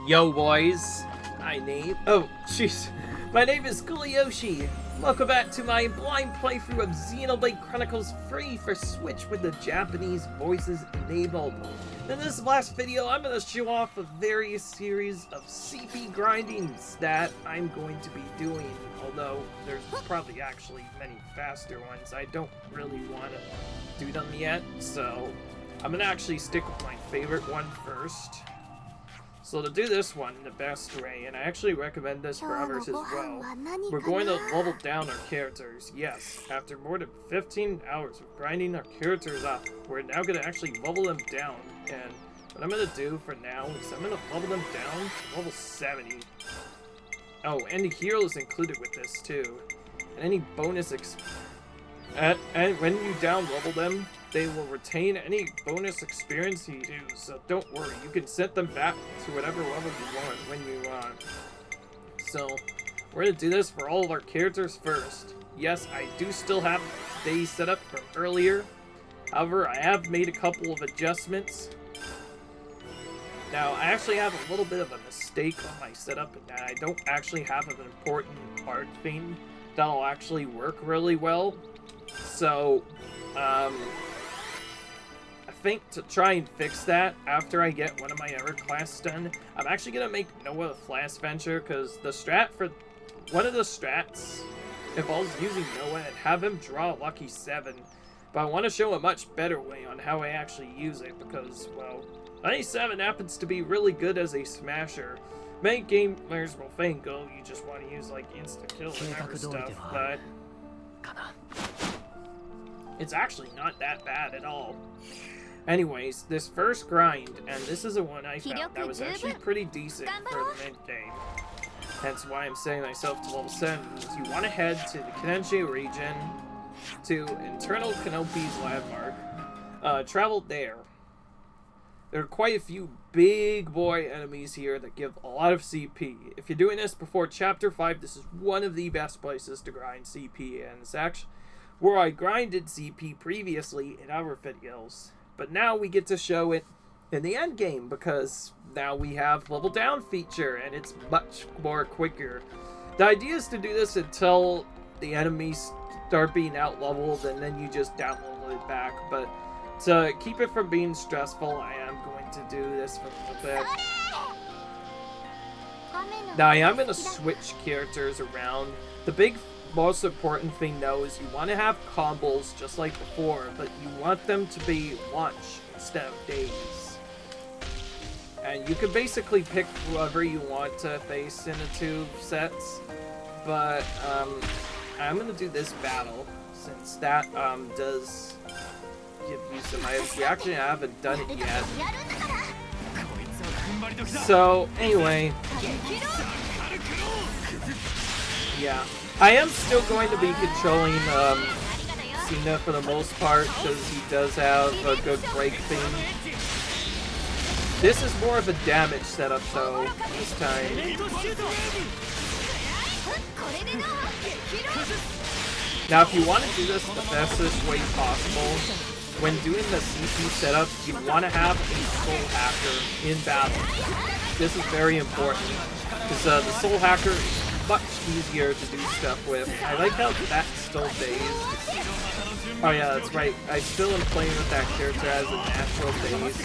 Yo boys, my name is Kulioshi. Welcome back to my blind playthrough of Xenoblade Chronicles free for Switch with the Japanese voices enabled. In this last video, I'm going to show off a various series of CP grindings that I'm going to be doing, although there's probably actually many faster ones. I don't really want to do them yet, so I'm going to actually stick with my favorite one first. So to do this one the best way, and I actually recommend this for others as well, we're going to level down our characters. Yes, after more than 15 hours of grinding our characters up, we're now going to actually level them down. And what I'm going to do for now is I'm going to level them down to level 70. Oh, and the hero is included with this too. And any bonus and when you down level them, they will retain any bonus experience you do, so don't worry, you can set them back to whatever level you want when you want. So, we're going to do this for all of our characters first. Yes, I do still have days set up from earlier, however, I have made a couple of adjustments. Now, I actually have a little bit of a mistake on my setup in that I don't actually have an important art theme that'll actually work really well. So, I think to try and fix that after I get one of my other quests done, I'm actually going to make Noah a Flash Venture, because the strat for one of the strats involves using Noah and have him draw a lucky 7. But I want to show a much better way on how I actually use it, because, well, lucky 7 happens to be really good as a smasher. Many gamers will think, oh, you just want to use, like, insta-kill and other stuff, but it's actually not that bad at all. Anyways, this first grind, and this is the one I found that was actually pretty decent for the mid-game. Hence why I'm setting myself to level 7. Is you want to head to the Kanenshi region, to Internal Canopi's landmark. Travel there. There are quite a few big boy enemies here that give a lot of CP. If you're doing this before Chapter 5, this is one of the best places to grind CP, and it's actually where I grinded CP previously in other videos. But now we get to show it in the end game, because now we have level down feature and it's much more quicker. The idea is to do this until the enemies start being out leveled, and then you just down level it back. But to keep it from being stressful, I am going to do this for a little bit. Now I am going to switch characters around. The most important thing though is you want to have combos just like before, but you want them to be lunch instead of days. And you can basically pick whoever you want to face in the 2 sets, but I'm going to do this battle since that does give you some items. We actually haven't done it yet. So anyway, yeah. I am still going to be controlling Cena for the most part, because he does have a good break thing. This is more of a damage setup though, this time. Now if you want to do this the fastest way possible, when doing the CP setup, you want to have a Soul Hacker in battle. This is very important, because the Soul Hacker is much easier to do stuff with. I like how that still phase. Oh yeah, that's right. I still am playing with that character as a natural phase.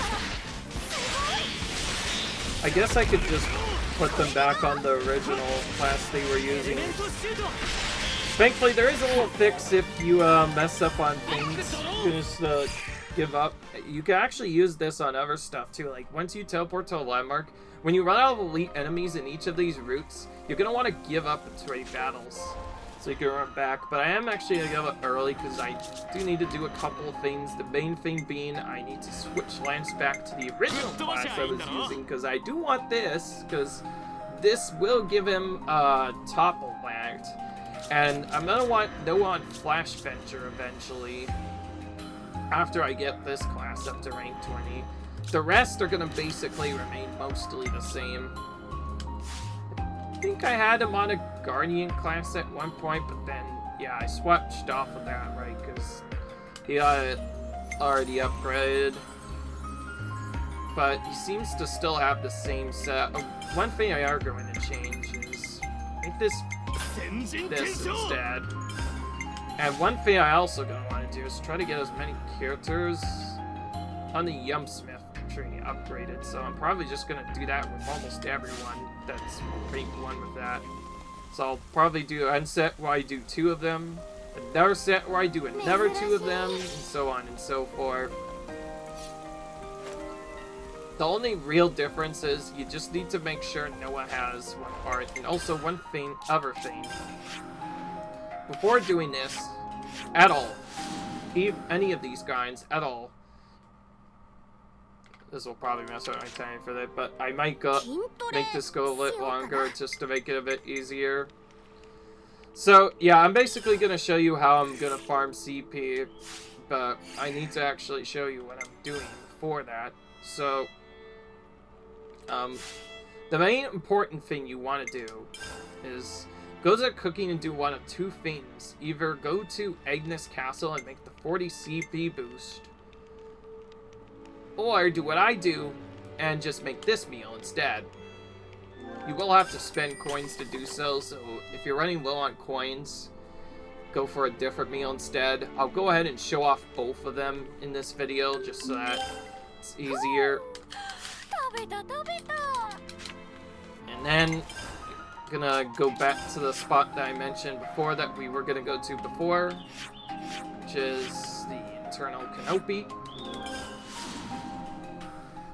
I guess I could just put them back on the original class they were using. Thankfully, there is a little fix if you mess up on things. You can just give up. You can actually use this on other stuff too. Like once you teleport to a landmark, when you run out of elite enemies in each of these routes, you're going to want to give up in 3 battles so you can run back. But I am actually going to give up early because I do need to do a couple of things. The main thing being I need to switch Lance back to the original class I was using, because I do want this, because this will give him top elect. And I'm going to want Noah on Flash Venture eventually, after I get this class up to rank 20. The rest are going to basically remain mostly the same. I think I had him on a Guardian class at one point, but then, yeah, I switched off of that, right, because he got it already upgraded. but he seems to still have the same set. One thing I are going to change is make this instead. And one thing I also gonna want to do is try to get as many characters on the Yumsmith tree upgraded. So I'm probably just gonna do that with almost everyone that's pretty blunt with that. So I'll probably do one set where I do 2 of them, another set where I do another 2 of them, and so on and so forth. The only real difference is you just need to make sure Noah has one heart, and also one thing, other thing. Before doing this, at all, any of these guys, at all, this will probably mess up my time for that, but I might make this go a bit longer just to make it a bit easier. So, yeah, I'm basically going to show you how I'm going to farm CP, but I need to actually show you what I'm doing for that. So, the main important thing you want to do is go to cooking and do one of 2 things. Either go to Agnes Castle and make the 40 CP boost, or do what I do and just make this meal instead. You will have to spend coins to do so, so if you're running low on coins, go for a different meal instead. I'll go ahead and show off both of them in this video just so that it's easier. And then gonna go back to the spot that I mentioned before that we were gonna go to before, which is the internal canopy.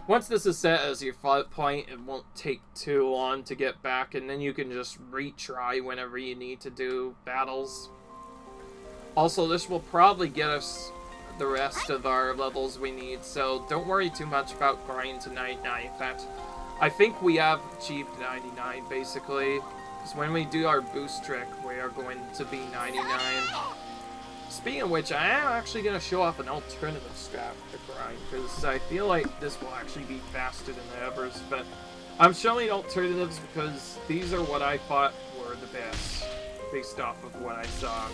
Once this is set as your point, it won't take too long to get back, and then you can just retry whenever you need to do battles. Also, this will probably get us the rest of our levels we need, so don't worry too much about grinding to 99. In fact, I think we have achieved 99, basically, because when we do our boost trick, we are going to be 99. Speaking of which, I am actually going to show off an alternative strat to grind, because I feel like this will actually be faster than the others, but I'm showing alternatives because these are what I thought were the best, based off of what I saw.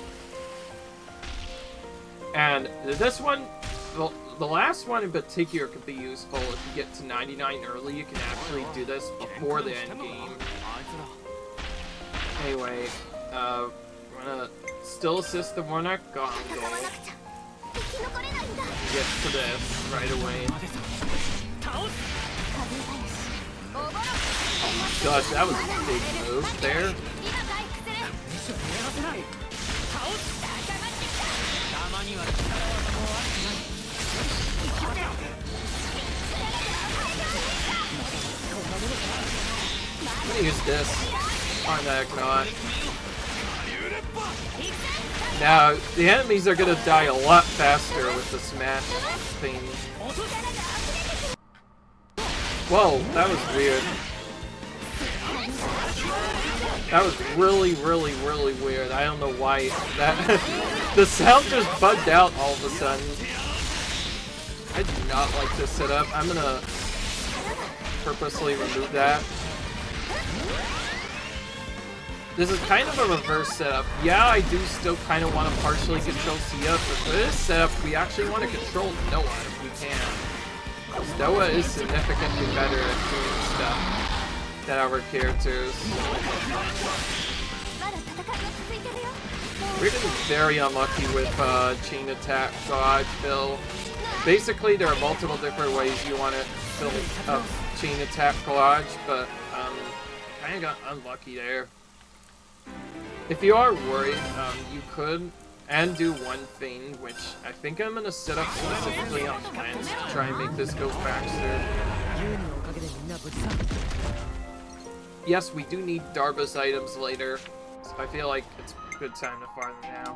And this one, the last one in particular could be useful if you get to 99 early. You can actually do this before the end game. Anyway, we're gonna still assist the Monarch Gongo. Get to this right away. Gosh, that was a big move there. I'm gonna use this on that knot. Now, the enemies are gonna die a lot faster with the smash thing. Whoa, that was weird. That was really, really, really weird. I don't know why that... the sound just bugged out all of a sudden. I do not like this setup. I'm gonna purposely remove that. This is kind of a reverse setup. Yeah, I do still kind of want to partially control Sia, but for this setup, we actually want to control Noah if we can. Because Noah is significantly better at doing stuff than our characters. We're getting very unlucky with chain attack, dodge, fill. Basically, there are multiple different ways you want to fill up chain attack, collage, but kind of got unlucky there. If you are worried, you could do one thing, which I think I'm going to set up specifically on plans to try and make this go faster. Yes, we do need Darba's items later, so I feel like it's a good time to farm them now.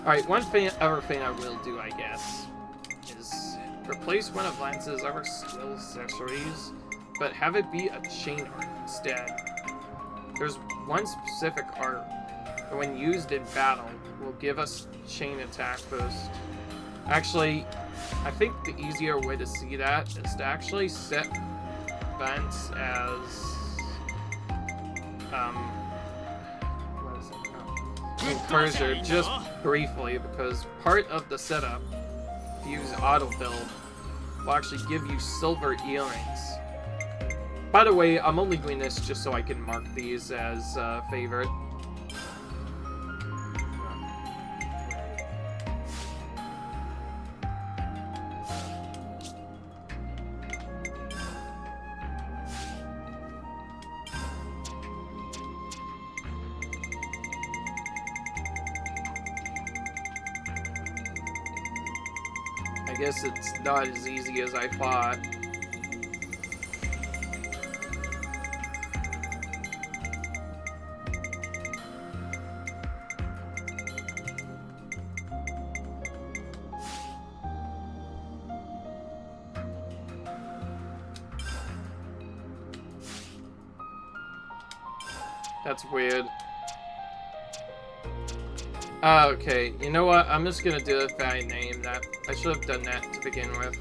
Alright, one other thing I will do, I guess, is replace one of Lance's other skill accessories, but have it be a chain art instead. There's one specific art that when used in battle will give us chain attack boost. Actually, I think the easier way to see that is to actually set Vance as what is it called? Encourager, just briefly, because part of the setup, if you use auto build, will actually give you silver earrings. By the way, I'm only doing this just so I can mark these as favorite. I guess it's not as easy as I thought. That's weird. Okay, you know what? I'm just gonna do it by name. That I should have done that to begin with.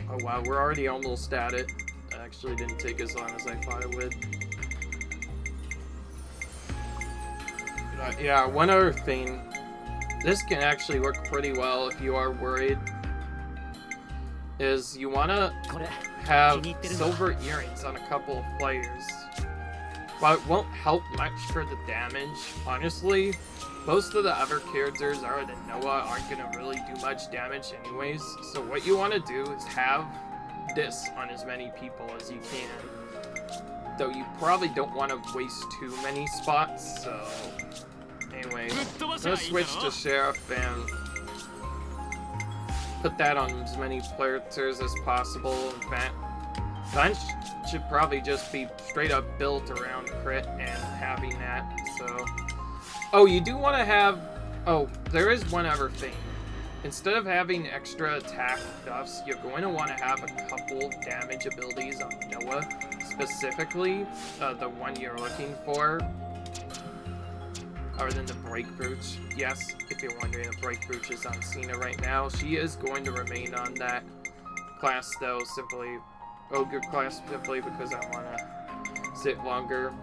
Oh wow, we're already almost at it. It actually didn't take as long as I thought it would. Yeah, one other thing. This can actually work pretty well if you are worried. Is you wanna have silver earrings on a couple of players. While it won't help much for the damage, honestly, most of the other characters other than Noah aren't going to really do much damage anyways. So what you want to do is have this on as many people as you can. Though you probably don't want to waste too many spots, so... Anyway, I'm going to switch to Sheriff and put that on as many characters as possible. In fact, mine should probably just be straight up built around crit and having that, so... Oh, you do want to have... Oh, there is one other thing. Instead of having extra attack buffs, you're going to want to have a couple damage abilities on Noah. Specifically, the one you're looking for. Other than the Break Brooch. Yes, if you're wondering, the Break Brooch is on Cena right now. She is going to remain on that class, though, simply... Ogre class simply because I want to sit longer.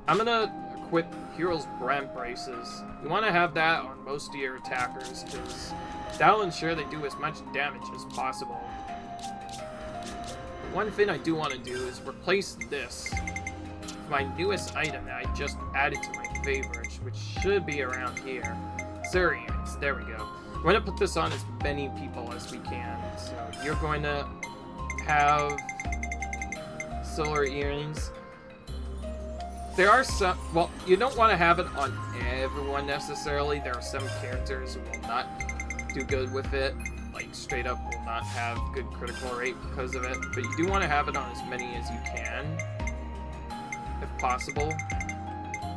I'm going to equip Hero's Brand Braces. You want to have that on most of your attackers because that'll ensure they do as much damage as possible. One thing I do want to do is replace this with my newest item that I just added to my favorites, which should be around here. Zodiac. There we go. We're going to put this on as many people as we can. So you're going to have... silver earrings. There are some, well, you don't want to have it on everyone necessarily. There are some characters who will not do good with it, like straight up will not have good critical rate because of it, but you do want to have it on as many as you can, if possible.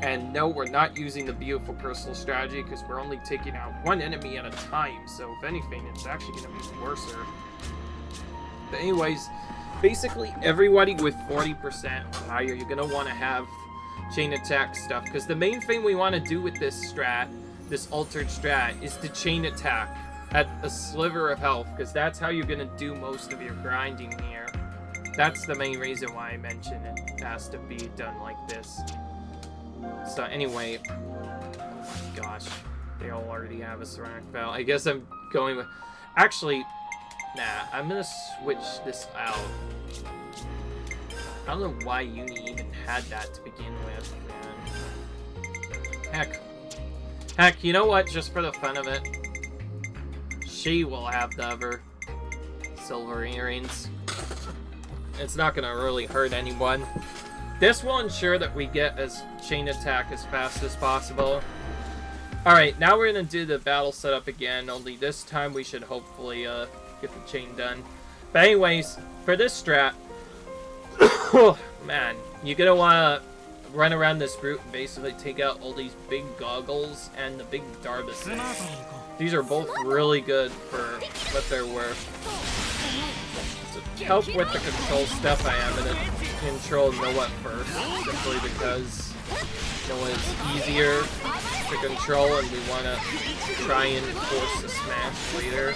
And no, we're not using the beautiful crystal strategy because we're only taking out one enemy at a time, so if anything, it's actually going to be worse. But anyways, basically, everybody with 40% or higher, you're going to want to have chain attack stuff. Because the main thing we want to do with this strat, this altered strat, is to chain attack at a sliver of health. Because that's how you're going to do most of your grinding here. That's the main reason why I mentioned it has to be done like this. So anyway, oh my gosh, they all already have a ceramic bell. I guess I'm going with... Actually... Nah, I'm gonna switch this out. I don't know why Uni even had that to begin with, man. Heck, you know what? Just for the fun of it, she will have the other silver earrings. It's not gonna really hurt anyone. This will ensure that we get as chain attack as fast as possible. Alright, now we're gonna do the battle setup again, only this time we should hopefully, get the chain done. But anyways, for this strat, oh man, you're gonna wanna run around this route and basically take out all these big goggles and the big Darbus things. These are both really good for what they're worth. To help with the control stuff, I am gonna control Noah first, simply because Noah is easier to control and we wanna try and force a smash later.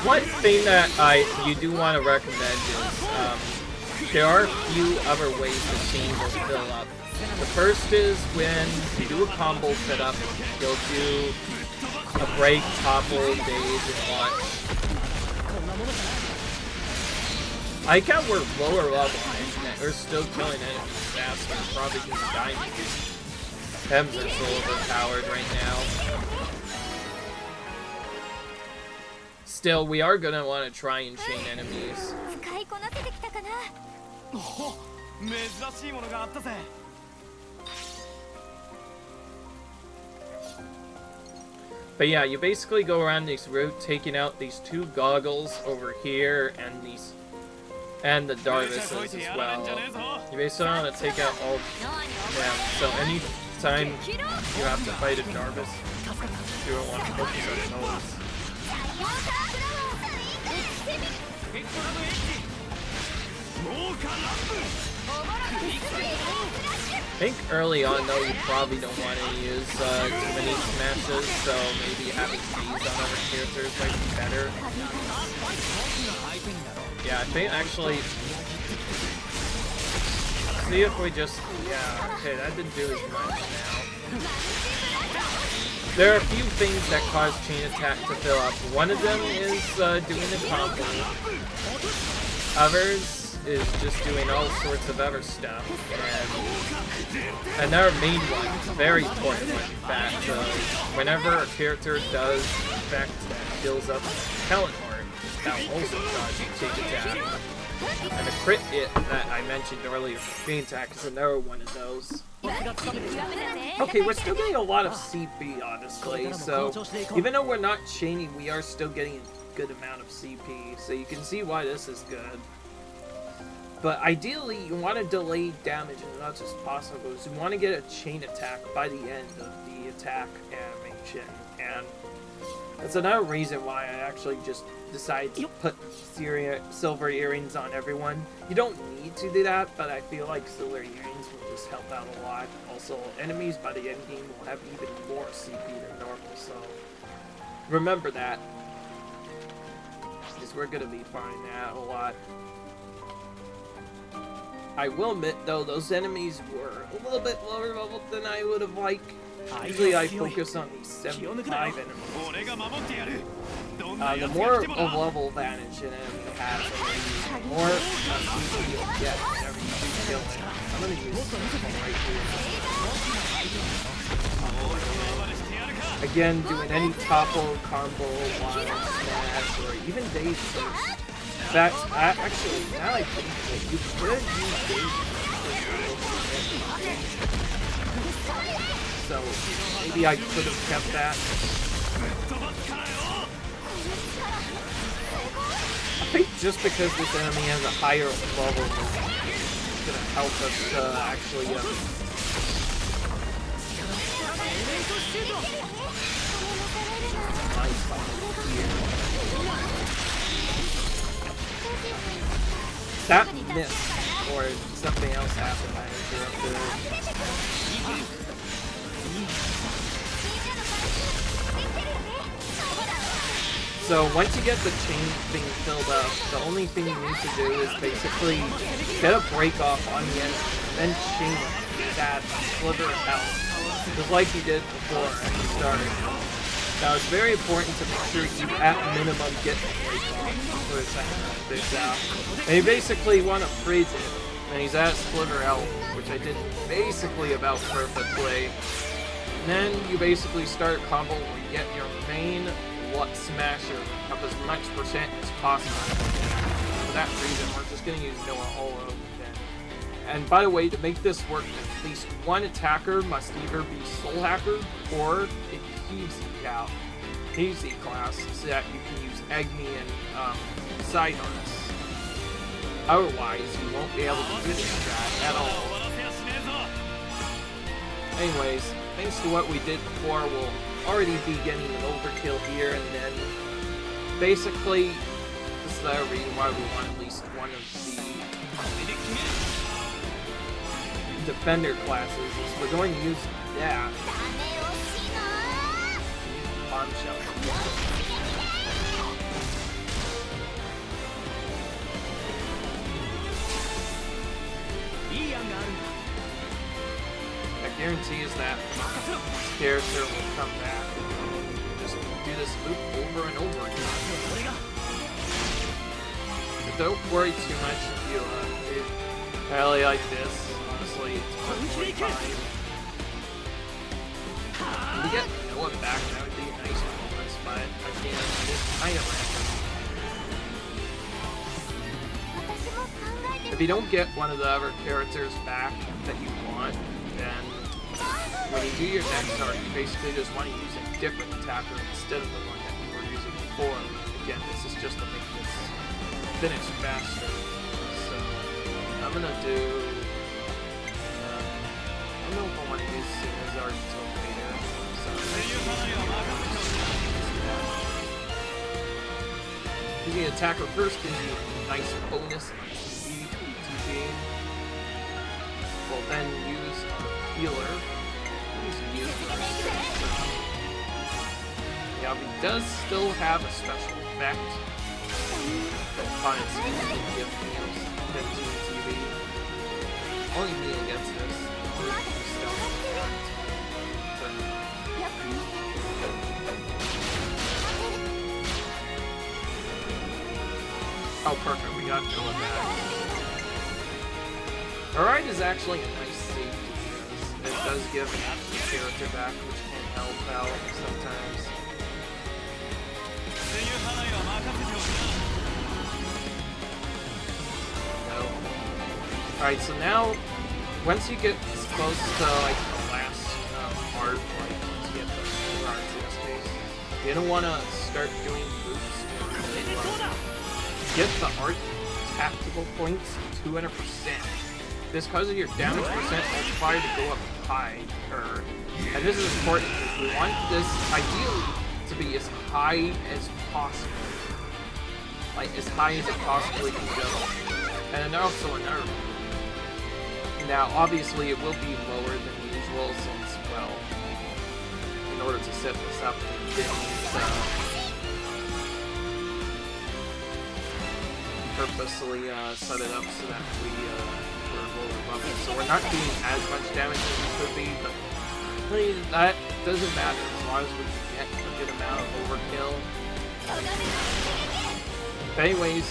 One thing that you do want to recommend is There are a few other ways the chain will fill up. The first is when you do a combo setup, you'll do a break, topple, daze, and launch. I got we're lower level and we're still killing enemies faster, probably because of diamonds. Hems are so overpowered right now. Still, we are gonna want to try and chain enemies. But yeah, you basically go around this route, taking out these two goggles over here and these, and the Darvises as well. You basically want to take out all of them. So anytime you have to fight a Darvis, you don't want to focus on those. I think early on though you probably don't want to use too many smashes, so maybe having these on other characters might be better. Yeah, I think actually, see if we just, yeah, okay, that didn't do as much now. There are a few things that cause chain attack to fill up. One of them is doing a combo. Others is just doing all sorts of other stuff. And another main one, very important one, in fact, whenever a character does effect that builds up talent art, that also causes chain attack. And the crit hit that I mentioned earlier, chain attack, is another one of those. Okay, we're still getting a lot of CP, honestly, so even though we're not chaining, we are still getting a good amount of CP, so you can see why this is good. But ideally, you want to delay damage as much as possible, because you want to get a chain attack by the end of the attack animation, and that's another reason why I actually just decided to put silver earrings on everyone. You don't need to do that, but I feel like silver earrings will just help out a lot. Also, enemies by the end game will have even more CP than normal, so remember that, because we're going to be finding that a lot. I will admit, though, those enemies were a little bit lower level than I would have liked. Usually I focus on these 75 enemies. The more of level advantage an enemy has, the more CP you'll get whenever you do kill it. I'm going to use this one right here. Again, doing any topple, combo, line, smash, or even daze first. In fact, actually, now I think that you could use daze first. So, maybe I could have kept that. I think just because this enemy has a higher level, it's going to help us actually... That missed, or something else happened. I interrupted. So once you get the chain thing filled up, the only thing you need to do is basically get a break off on the end, then chain that sliver of health, just like you did before at the start. Now it's very important to make sure you at minimum get the break off for a second. And you basically want to freeze it, and he's at sliver health, which I did basically about perfectly. And then you basically start a combo where you get your main smasher up as much percent as possible. For that reason, we're just going to use Noah Holo then. And by the way, to make this work, at least one attacker must either be Soul Hacker or a Fintasy class, so that you can use Agni and Side Harness. Otherwise, you won't be able to do this strat at all. Anyways, thanks to what we did before, we'll already be getting an overkill here, and then basically this is the reason why we want at least one of the defender classes, is we're going to use that bombshell. That guarantees that this character will come back. Just do this loop over and over again. But don't worry too much if you really like this. Honestly, it's perfectly fine. If we get Noah back, that would be a nice bonus, but again, it's kind of random. If you don't get one of the other characters back that you want, then when you do your next arc, you basically just want to use a different attacker instead of the one that you were using before. Again, this is just to make this finish faster. So, I'm gonna do... I don't know if I want to use Cena's art until later. So, using an attacker first gives you a nice bonus on CP. We'll then use a healer. Yeah, he does still have a special effect. Opponents can give heals 15 TV. Only me against this. Oh, perfect. We got Noah back. Alright is actually a nice safety because it does give an actual character back, which can help out sometimes. No. Alright, so now, once you get close to like the last part, like once you get the cards in this case, you don't want to start doing loops or get the art tactical points 200%. This causes your damage percent multiplier to go up high, and this is important because we want this ideally to be as high as possible. Like, as high as it possibly can go. And then also another. Now, obviously, it will be lower than usual since, well, in order to set this up, we did purposely set it up so that we so we're not doing as much damage as we could be, but really, that doesn't matter as long as we can get a good amount of overkill. But anyways,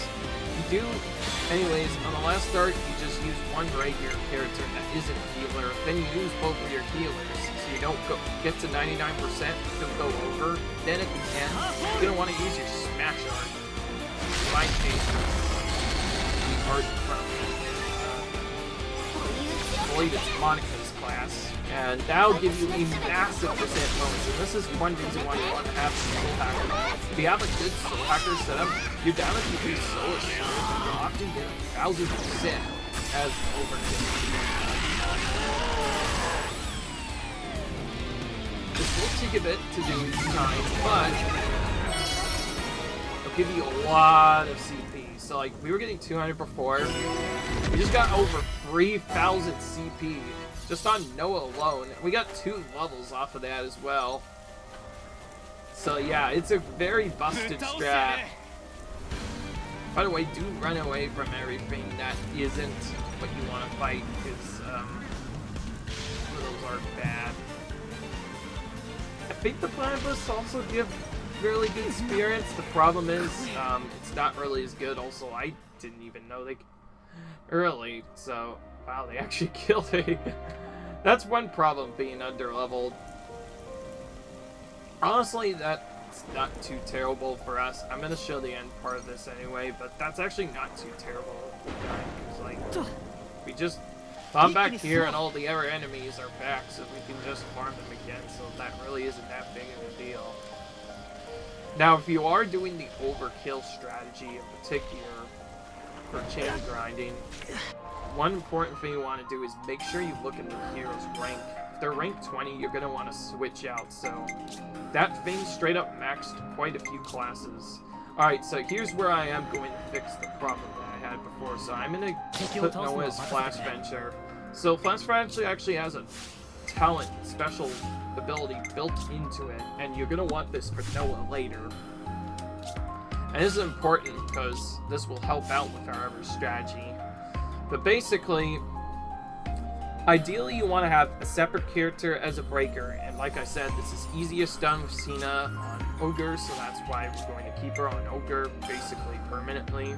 on the last start, you just use one regular character that isn't a healer, then you use both of your healers, so you don't get to 99%, but don't go over. Then at the end, you're going to want to use your smash art. In my case, the art from I believe it's Monica's class, and that'll give you a massive percent bonus. And this is one reason why you want to have a soul hacker. If you have a good soul hacker setup, your damage will be so assured that you'll often get 1,000% as overkill. This will take a bit to do each time, but it'll give you a lot of CP. So like, we were getting 200 before, we just got over 3,000 CP just on Noah alone. We got 2 levels off of that as well. So yeah, it's a very busted strat. By the way, do run away from everything that isn't what you want to fight, because some of those are bad. I think the platypus also give really good experience. The problem is, it's not really as good. Also, I didn't even know they early, so wow, they actually killed it. That's one problem being underleveled. Honestly, that's not too terrible for us. I'm gonna show the end part of this anyway, but that's actually not too terrible. It's like we just I'm back here and all the other enemies are back, so we can just farm them again. So that really isn't that big of a deal. Now, if you are doing the overkill strategy in particular for chain grinding, one important thing you want to do is make sure you look at the hero's rank. If they're rank 20, you're going to want to switch out. So that thing straight up maxed quite a few classes. Alright, so here's where I am going to fix the problem that I had before. So I'm going to put Noah as Flash Venture. So Flash Venture actually has a talent, special ability built into it, and you're going to want this for Noah later. And this is important because this will help out with our other strategy. But basically, Ideally, you want to have a separate character as a breaker, and like I said, this is easiest done with Cena on Ogre, so that's why we're going to keep her on Ogre basically permanently.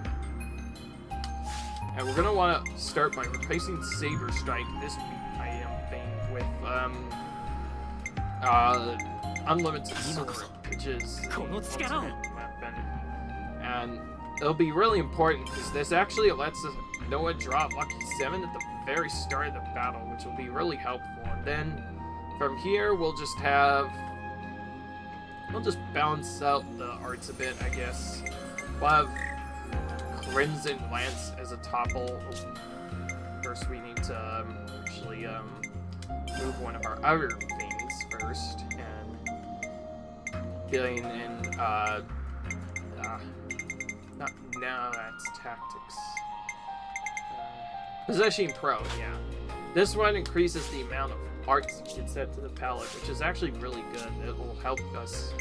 And we're going to want to start by replacing Saber Strike, this item thing, with Unlimited Sword, which is the ultimate weapon. And it'll be really important because this actually lets us Noah draw Lucky 7 at the very start of the battle, which will be really helpful. And then from here, we'll just balance out the arts a bit, I guess. We'll have Crimson Lance as a topple. First, we need to actually move one of our other things first, and filling in that's tactics. Possession Pro, yeah. This one increases the amount of arts you can set to the palette, which is actually really good. It will help us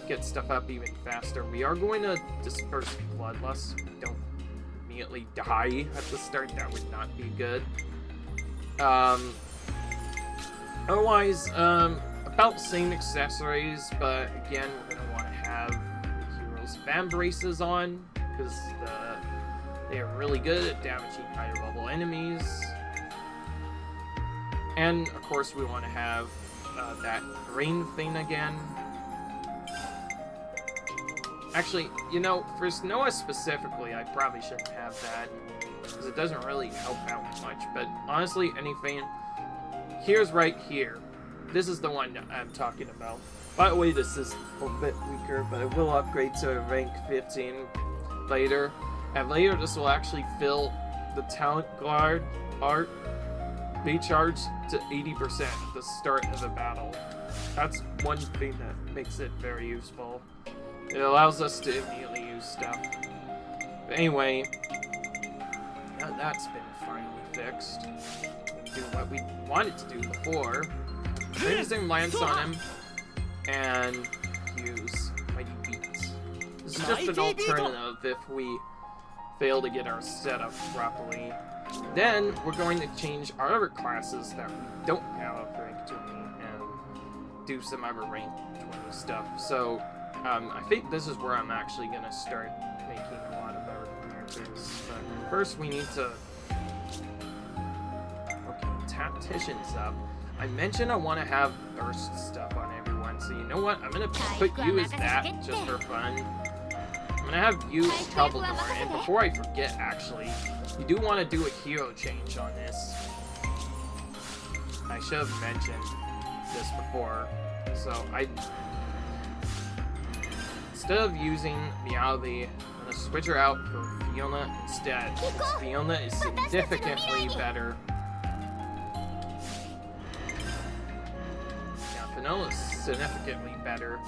get stuff up even faster. We are going to disperse Bloodlust. Don't immediately die at the start. That would not be good. Otherwise, about the same accessories, but again, we're going to want to have the heroes' fan braces on, because they are really good at damaging higher level enemies. And of course, we want to have that green thing again. Actually, you know, for Noah specifically, I probably shouldn't have that, because it doesn't really help out much. But honestly, anything, here's right here. This is the one I'm talking about. By the way, this is a bit weaker, but it will upgrade to rank 15 later. And later, this will actually fill the Talent Guard art recharge to 80% at the start of the battle. That's one thing that makes it very useful. It allows us to immediately use stuff. But anyway, now that's been finally fixed. Do what we wanted to do before. Crimson Lance on him, and use Mighty Beats. This is just an alternative if we fail to get our setup properly. Then we're going to change our other classes that we don't have up rank 20 and do some other rank 20 stuff. So I think this is where I'm actually going to start making a lot of our characters. But first we need to... Okay, Tactician's up. I mentioned I want to have burst stuff on everyone, so you know what? I'm going to put you as that just for fun. I'm going to have you as Troubledore, and before I forget, actually, you do want to do a hero change on this. I should have mentioned this before. So instead of using Meowly, I'm going to switch her out for Fiona instead, because Fiona is significantly better. Fiona's significantly better.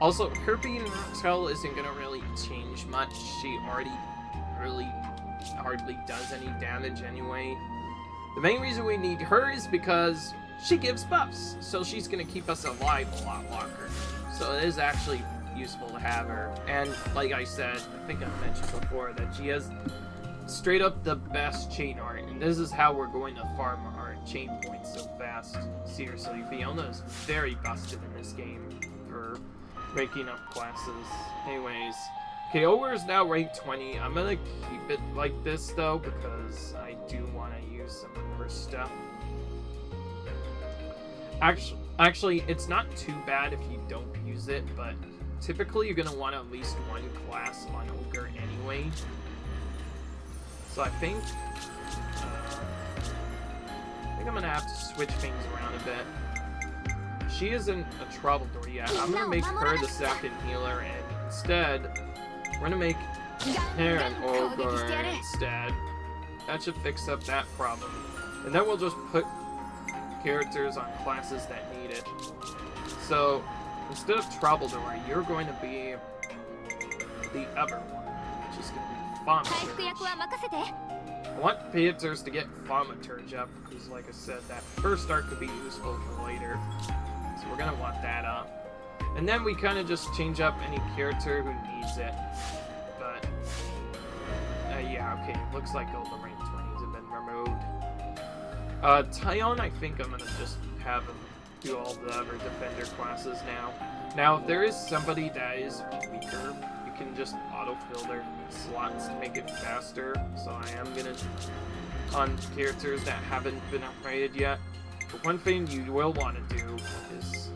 Also, her being Roxel isn't going to really change much. She already really hardly does any damage anyway. The main reason we need her is because she gives buffs, so she's going to keep us alive a lot longer. So it is actually useful to have her. And like I said, I think I mentioned before that she has straight up the best chain art, and this is how we're going to farm our chain points so fast. Seriously, Fiona is very busted in this game for ranking up classes. Anyways, okay, Ogre is now rank 20. I'm gonna keep it like this though, because I do want to use some of her stuff. Actually, it's not too bad if you don't use it, but typically you're gonna want at least one class on Ogre anyway. So I think I'm gonna have to switch things around a bit. She isn't a Troubledore yet. I'm gonna make her the second healer, and instead, we're gonna make her an Ogre instead. That should fix up that problem. And then we'll just put characters on classes that need it. So, instead of Troubledore, you're going to be the other one, which is going to be Thaumaturge. I want Theaters to get Thaumaturge up, because like I said, that first arc could be useful for later. So we're going to want that up. And then we kind of just change up any character who needs it. But, yeah, okay, looks like all the rank 20s have been removed. Tyon, I think I'm gonna just have him do all the other defender classes now. Now, if there is somebody that is weaker, you can just autofill their slots to make it faster. So I am gonna on characters that haven't been upgraded yet. But one thing you will want to do is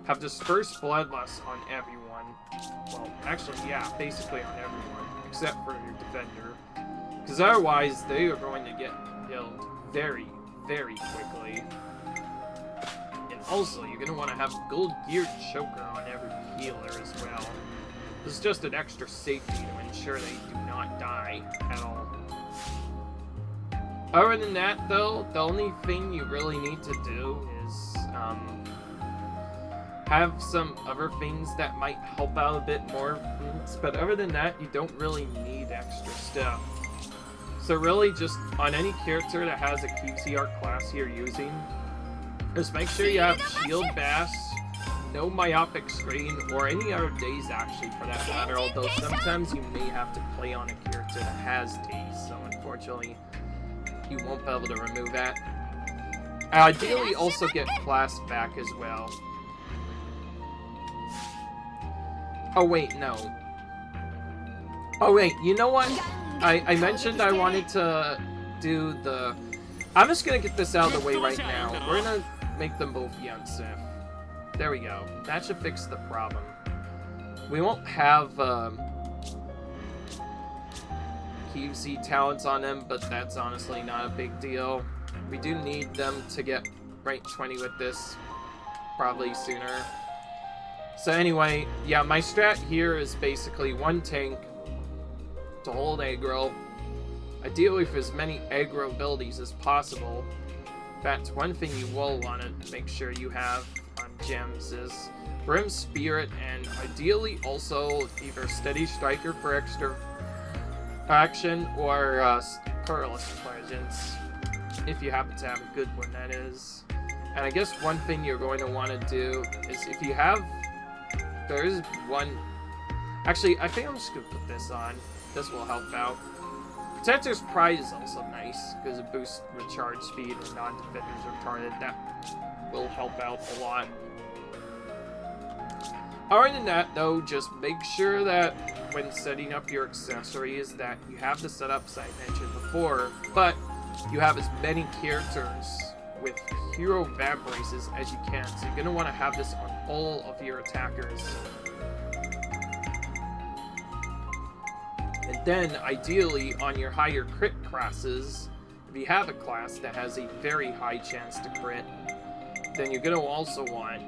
have Dispersed Bloodlust on everyone. Well, actually, yeah, basically on everyone, except for your defender. Because otherwise, they are going to get killed very, very quickly. And also, you're going to want to have Gold Geared Choker on every healer as well. This is just an extra safety to ensure they do not die at all. Other than that, though, the only thing you really need to do is have some other things that might help out a bit more. But other than that, you don't really need extra stuff. So really, just on any character that has a QC art class you're using, just make sure you have Shield Bash, no Myopic Screen, or any other days actually for that matter, although sometimes you may have to play on a character that has days, so unfortunately you won't be able to remove that. Ideally also get class back as well. Oh wait, no. Oh wait, you know what? I mentioned I wanted to do the... I'm just gonna get this out of the way right now. We're gonna make them both Yunsif. There we go. That should fix the problem. We won't have QC talents on them, but that's honestly not a big deal. We do need them to get rank 20 with this, probably sooner. So anyway, yeah, my strat here is basically one tank to hold aggro, ideally with as many aggro abilities as possible. That's one thing you will want to make sure you have on gems is Brim Spirit, and ideally also either Steady Striker for extra action or Perilous Pleasance, if you happen to have a good one, that is. And I guess one thing you're going to want to do is if you have... There is one... Actually, I think I'm just going to put this on. This will help out. Protector's Pride is also nice, because it boosts recharge speed when non-defenders are retarded. That will help out a lot. Other than that, though, just make sure that when setting up your accessories that you have the setups I mentioned before, but you have as many characters with hero Vabraces as you can. So you're going to want to have this on all of your attackers. And then, ideally, on your higher crit classes, if you have a class that has a very high chance to crit, then you're going to also want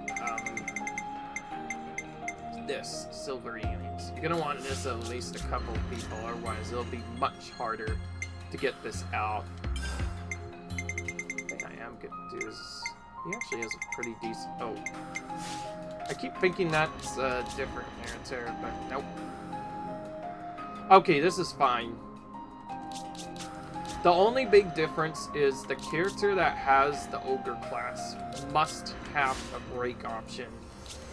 this, Silver Earrings. You're going to want this at least a couple of people, otherwise it'll be much harder to get this out. The thing I am going to do is, he actually has a pretty decent... Oh. I keep thinking that's a different character, but nope. Okay, this is fine. The only big difference is the character that has the Ogre class must have a break option.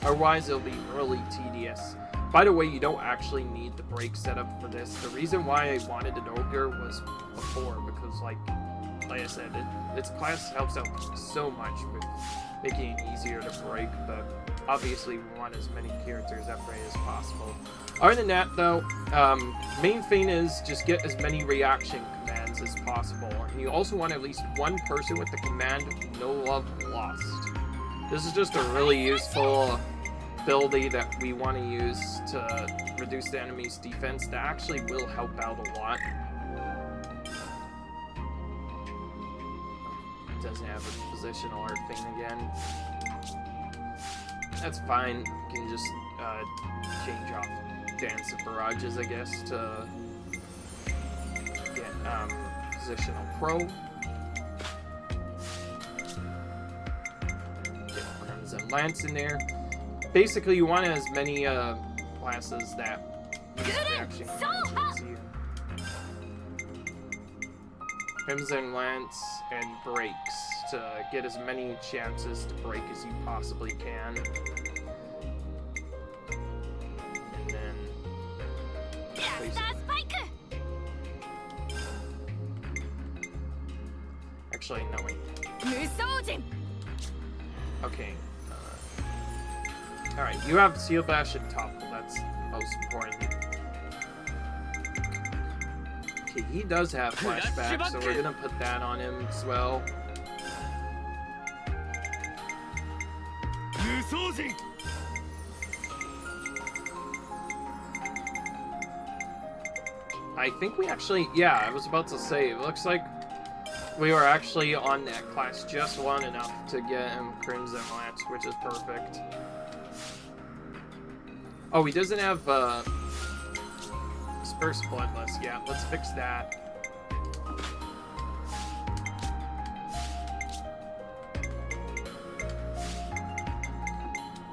Otherwise, it'll be really tedious. By the way, you don't actually need the break setup for this. The reason why I wanted an Ogre was before, because like I said, its class helps out so much with making it easier to break, but obviously we want as many characters upgraded as possible. Other than that, though, main thing is just get as many reaction commands as possible. And you also want at least one person with the command No Love Lost. This is just a really useful ability that we want to use to reduce the enemy's defense that actually will help out a lot. It doesn't have a positional art thing again. That's fine. You can just change off Dance of Barrages, I guess, to get positional pro. Get Crimson Lance in there. Basically, you want as many classes that use reaction commands here. Crimson Lance and breaks to get as many chances to break as you possibly can. And then actually, no wait. Okay. Alright, you have Seal Bash and Topple. That's most important. Okay, he does have Flashback, so we're gonna put that on him as well. I think we actually, yeah, I was about to say, it looks like we were actually on that class just long enough to get him Crimson Lance, which is perfect. Oh, he doesn't have his first Bloodless. Yeah, let's fix that.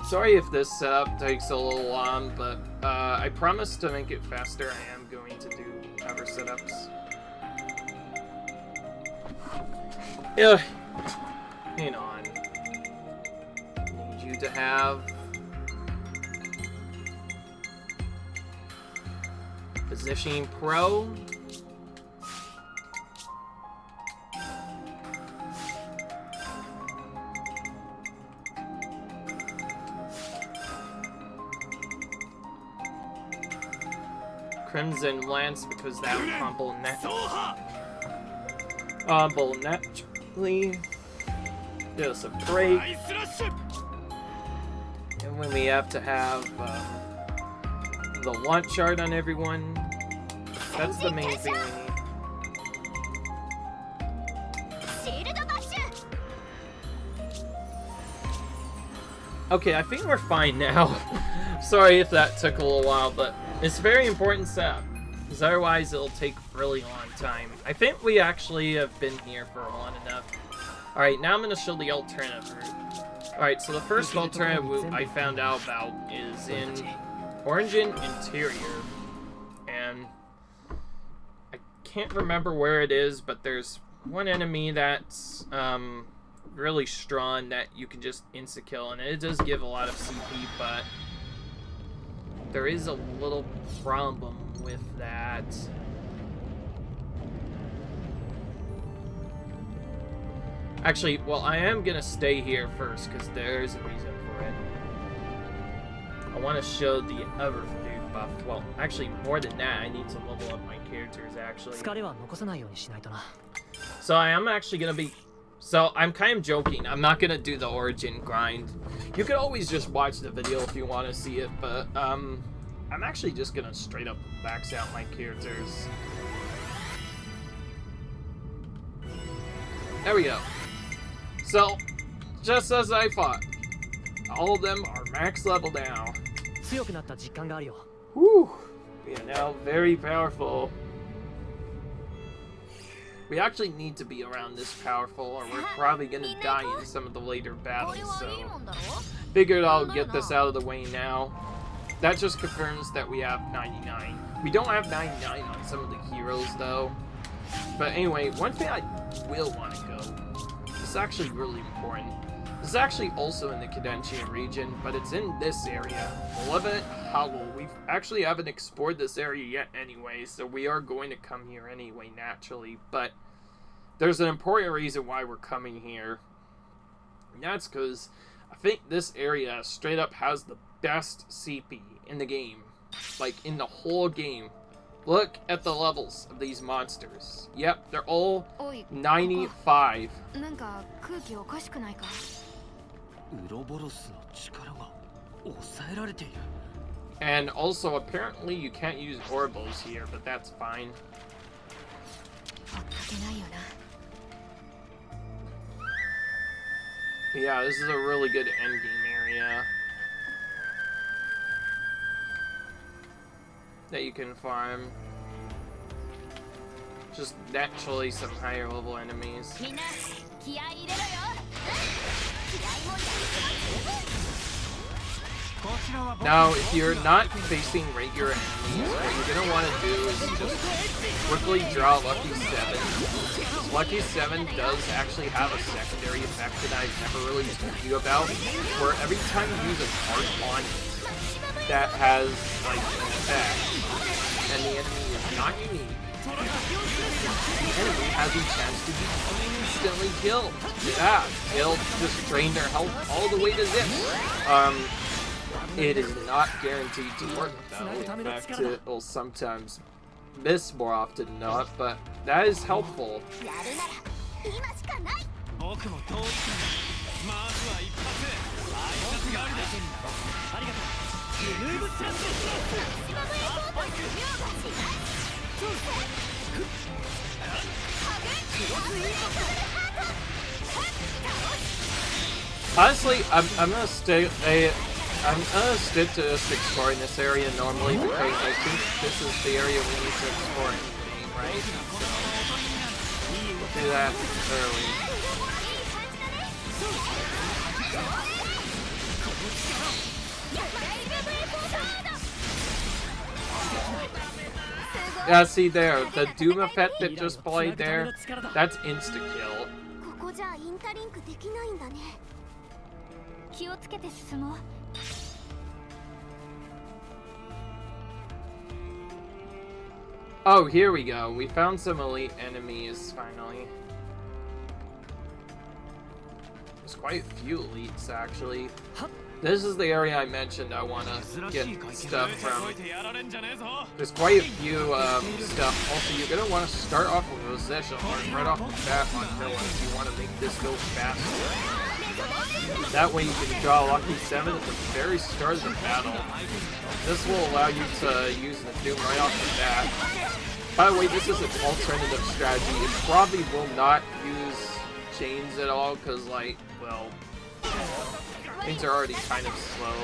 Sorry if this setup takes a little long, but I promise to make it faster. I am going to do other setups. Yeah, hang on. Need you to have Positioning Pro. Crimson Lance, because that would crumble naturally. Give us a break. And when we have to have the launch chart on everyone, that's the main thing we need. Okay, I think we're fine now. Sorry if that took a little while, but it's a very important setup, because otherwise it'll take a really long time. I think we actually have been here for long enough. Alright, now I'm going to show the alternative route. Alright, so the first alternative route I found out about is in Origin Interior. And I can't remember where it is, but there's one enemy that's really strong that you can just insta-kill, and it does give a lot of CP, but there is a little problem with that. Actually, well, I am gonna stay here first because there's a reason for it. I want to show the other food buff. Well, actually, more than that, I need to level up my characters, actually. So I am actually gonna be... So, I'm kind of joking. I'm not gonna do the Origin grind. You could always just watch the video if you want to see it, but, I'm actually just gonna straight up max out my characters. There we go. So, just as I thought, all of them are max level now. Whew! We are now very powerful. We actually need to be around this powerful, or we're probably gonna die in some of the later battles, so figured I'll get this out of the way now. That just confirms that we have 99. We don't have 99 on some of the heroes, though. But anyway, one thing I will want to go, this is actually really important. This is actually also in the Cadentian region, but it's in this area, Malevolent Hollow. We actually haven't explored this area yet anyway, so we are going to come here anyway, naturally. But there's an important reason why we're coming here. And that's because I think this area straight up has the best CP in the game. Like, in the whole game. Look at the levels of these monsters. Yep, they're all 95. And also, apparently you can't use Orbos here, but that's fine. Yeah, this is a really good endgame area that you can farm. Just naturally some higher level enemies. Now, if you're not facing regular enemies, what you're going to want to do is just quickly draw Lucky 7. Lucky 7 does actually have a secondary effect that I've never really told you about, where every time you use a card on it that has, like, an effect, and the enemy is not unique, the enemy has a chance to be instantly killed. Yeah, it'll just drain their health all the way to zip. It is not guaranteed to work though. In fact, it will sometimes miss more often than not, but that is helpful. Honestly, I'm gonna stick to just exploring this area normally because I think this is the area we need to explore in the game, right? So we'll do that early. Yeah, see there, the Doom effect that just played there, that's insta-kill. Oh, here we go. We found some elite enemies, finally. There's quite a few elites, actually. This is the area I mentioned I want to get stuff from. There's quite a few stuff. Also, you're going to want to start off with Possession right off the bat on Villain if you want to make this go faster. That way you can draw Lucky 7 at the very start of the battle. This will allow you to use the Doom right off the bat. By the way, this is an alternative strategy. It probably will not use chains at all because, like, well, things are already kind of slow.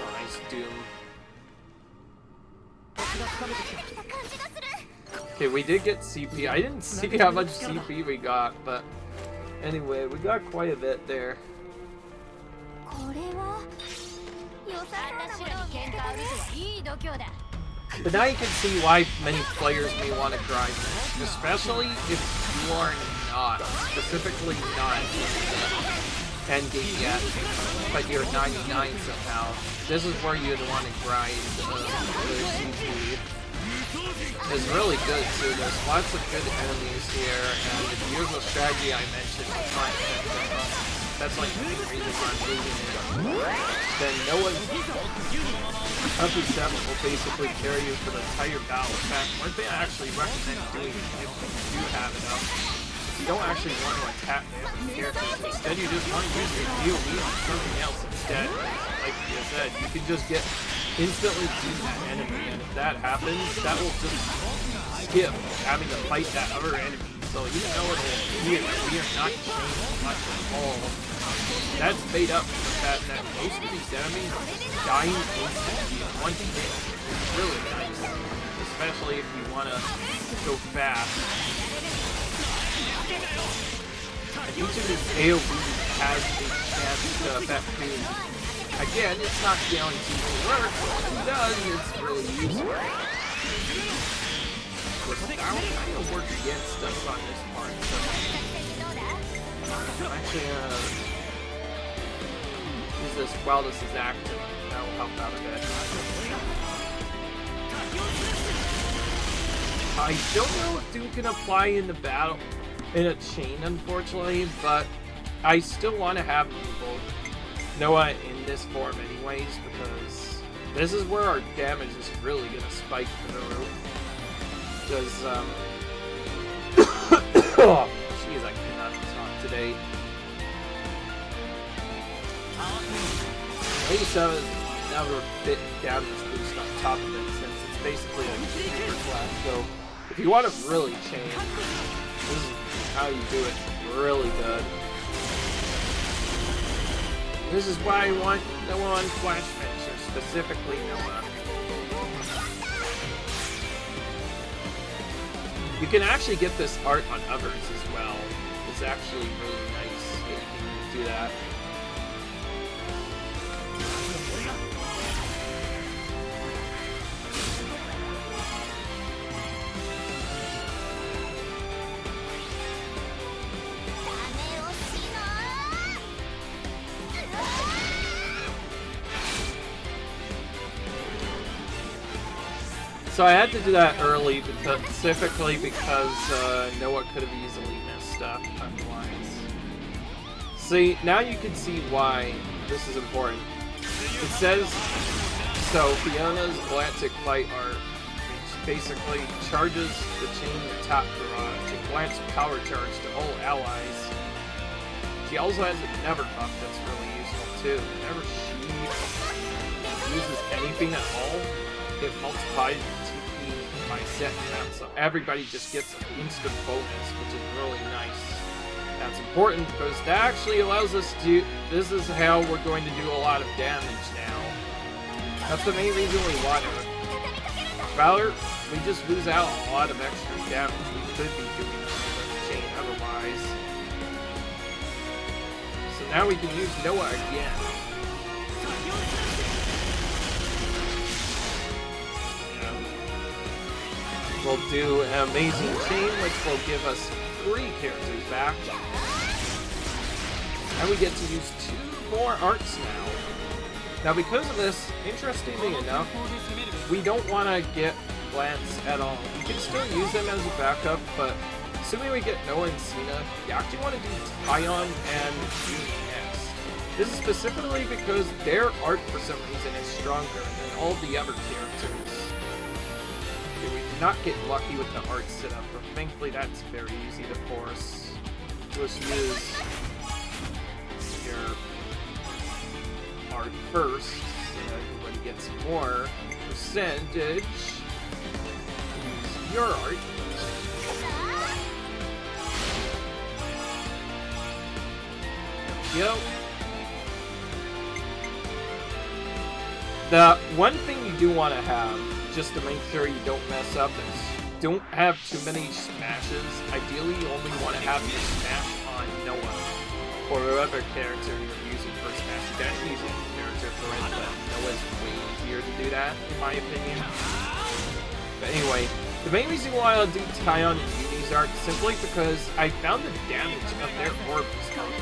Oh, nice Doom. Okay, we did get CP. I didn't see how much CP we got, but anyway, we got quite a bit there. But now you can see why many players may want to grind this, especially if you are not, specifically not in the endgame yet, but you're 99 somehow. This is where you'd want to grind the CP. It's really good too. There's lots of good enemies here, and if you use the strategy I mentioned, that's like the main reason why I'm losing it. Then no one up to 7 will basically carry you for the entire battle. In fact, one thing I actually recommend doing if you do have it up, you don't actually want to attack the enemy characters. Instead, you just want to use your DOE on something else instead. Like you said, you can just get instantly to that enemy, and if that happens, that will just skip having to fight that other enemy. So even though it'll appear we are not changing much at all, that's made up for the fact that most of these enemies are just dying instantly in one hit. It's really nice, especially if you want to go fast. And each of these AoE has a chance to affect Doom. Again, it's not guaranteed to work, but when it does, it's really useful. That'll kind of work against us on this part, so I'm actually use this while this is active. That'll help out a bit. I don't know if Doom can apply in the battle in a chain, unfortunately, but I still want to have people know it in this form anyways, because this is where our damage is really going to spike through. Because, oh, jeez, I cannot talk today. 87 is another bit damage boost on top of it, since it's basically a super class. So, if you want to really change, this is how you do it really good. This is why I want Noah on Flash Finisher, specifically Noah. You can actually get this art on others as well. It's actually really nice that you can do that. So I had to do that early, specifically because Noah could have easily missed stuff otherwise. See, now you can see why this is important. It says, so Fiona's Galactic Light Art, which basically charges the chain the top garage and grants power charge to all allies. She also has a Never buff that's really useful too. Whenever she uses anything at all, it multiplies TP by set amount, so everybody just gets an instant bonus, which is really nice. That's important because that actually allows us to. This is how we're going to do a lot of damage now. That's the main reason we want it. Rather, we just lose out a lot of extra damage we could be doing with the chain otherwise. So now we can use Noah again. We'll do an amazing chain, which will give us 3 characters back. And we get to use 2 more arts now. Now because of this, interestingly enough, we don't want to get Lance at all. You can still use them as a backup, but assuming we get Noah and Cena, you actually want to do Tyon and GS. This is specifically because their art for some reason is stronger than all the other characters. We did not get lucky with the art setup, but thankfully that's very easy to force. Just use your art first, so that everybody gets more percentage. Use your art. There we go. The one thing you do want to have, just to make sure you don't mess up, is don't have too many smashes. Ideally, you only want to have your smash on Noah or whatever character you're using for smash. You can use any character for it, but Noah's way easier to do that, in my opinion. But anyway, the main reason why I'll do Tyon and Yumi's art is simply because I found the damage of their orbs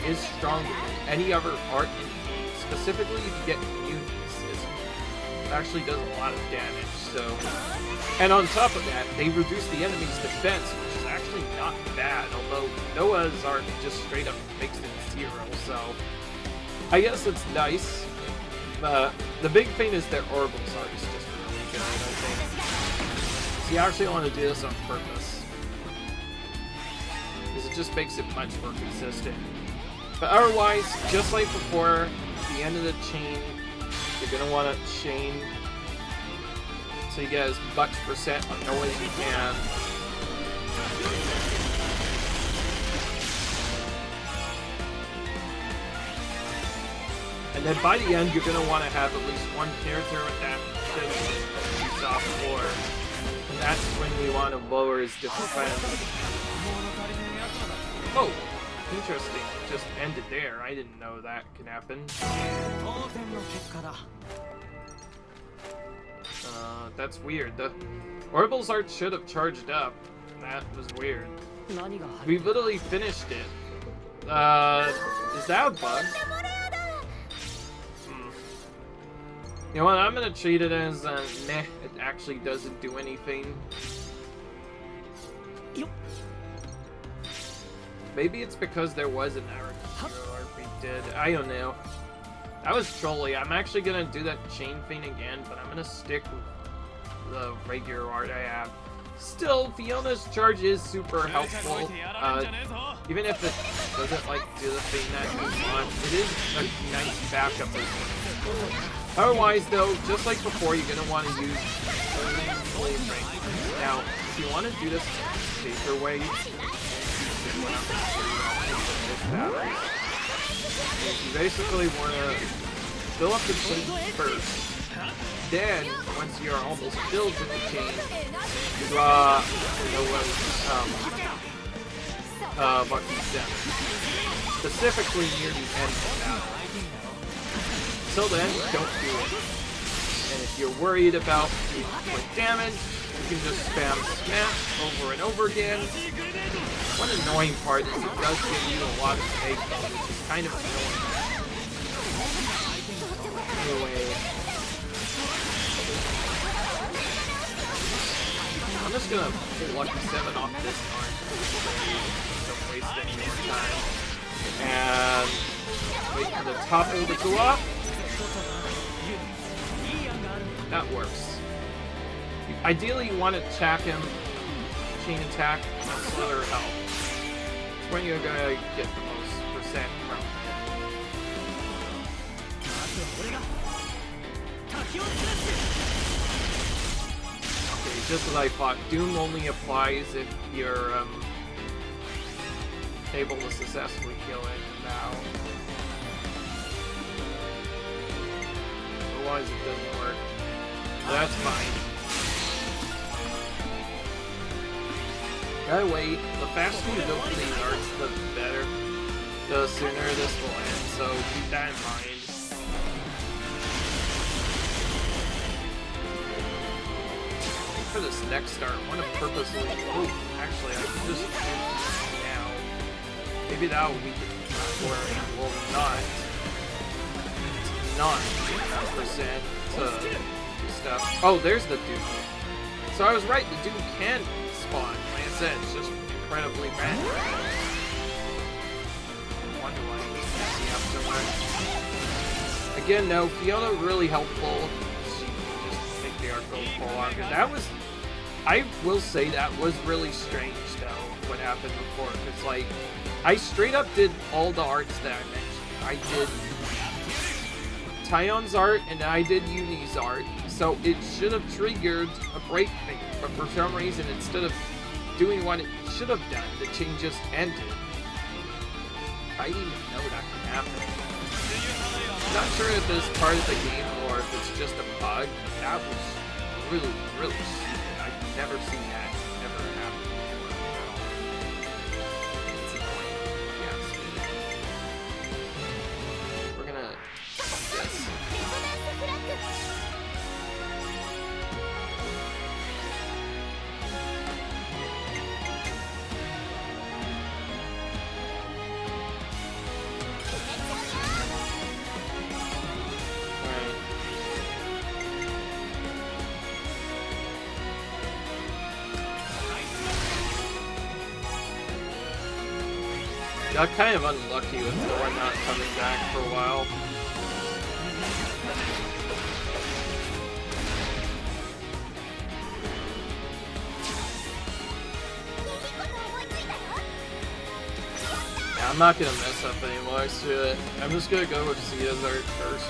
is stronger than any other art in the game. Specifically, if you get Yumi's, it actually does a lot of damage. So, and on top of that, they reduce the enemy's defense, which is actually not bad, although Noah's art just straight up makes it 0, so I guess it's nice. The big thing is their orbals art is just really good, I think. So you actually want to do this on purpose, because it just makes it much more consistent. But otherwise, just like before, at the end of the chain, you're going to want to chain so you get as much percent on Noah as you can. And then by the end, you're going to want to have at least 1 character with that you saw before. And that's when we want to lower his defense. Oh, interesting. Just ended there. I didn't know that can happen. That's weird. The Orbals art should have charged up. That was weird. We literally finished it. Is that a bug? You know what, I'm gonna treat it as meh, it actually doesn't do anything. Maybe it's because there was an error art we did. I don't know. That was trolly. I'm actually gonna do that chain thing again, but I'm gonna stick with the regular art I have. Still, Fiona's charge is super helpful. Even if it doesn't like do the thing that you want, it is a nice backup as well. Otherwise, though, just like before, you're gonna want to use flame. Now, if you want to do this safer way, you basically want to fill up the chain first. Then, once you're almost filled with the chain, you draw Lucky Step. Specifically near the end of the battle. Until then, don't do it. And if you're worried about quick damage, you can just spam smash over and over again. One annoying part is it does give you a lot of egg, which is kind of annoying. Anyway. I'm just gonna pull Lucky 7 off this card. Don't waste any more time. And wait for the topple to go off. That works. Ideally, you want to attack him, chain attack, and slither health. It's when you're gonna get the most percent from it. Okay, just as I thought, Doom only applies if you're able to successfully kill it now. Otherwise, it doesn't work. That's fine. Gotta wait. The faster you go through these arts, the better. The sooner this will end, so keep that in mind. For this next start, I want to purposely... Oh, actually, I can just do this now. Maybe that will weaken or it will not. Not enough percent to do stuff. Oh, there's the Doom. So I was right, the Doom can spawn. Like I said, it's just incredibly bad. I wonder why he's messing up so much. Again, no, Fiona really helpful. She can just make the arc go for longer. That was, I will say that was really strange though, what happened before. Because like, I straight up did all the arts that I mentioned. I did Tyon's art and I did Uni's art. So it should have triggered a break thing, but for some reason, instead of doing what it should have done, the chain just ended. I didn't even know that could happen. Not sure if it's part of the game or if it's just a bug, but that was really, really stupid. I've never seen that ever happen before at all. It's annoying. Yeah, we're gonna do this. Got kind of unlucky with Thor not coming back for a while. Yeah, I'm not gonna mess up anymore, screw it. I'm just gonna go with Zia's art first.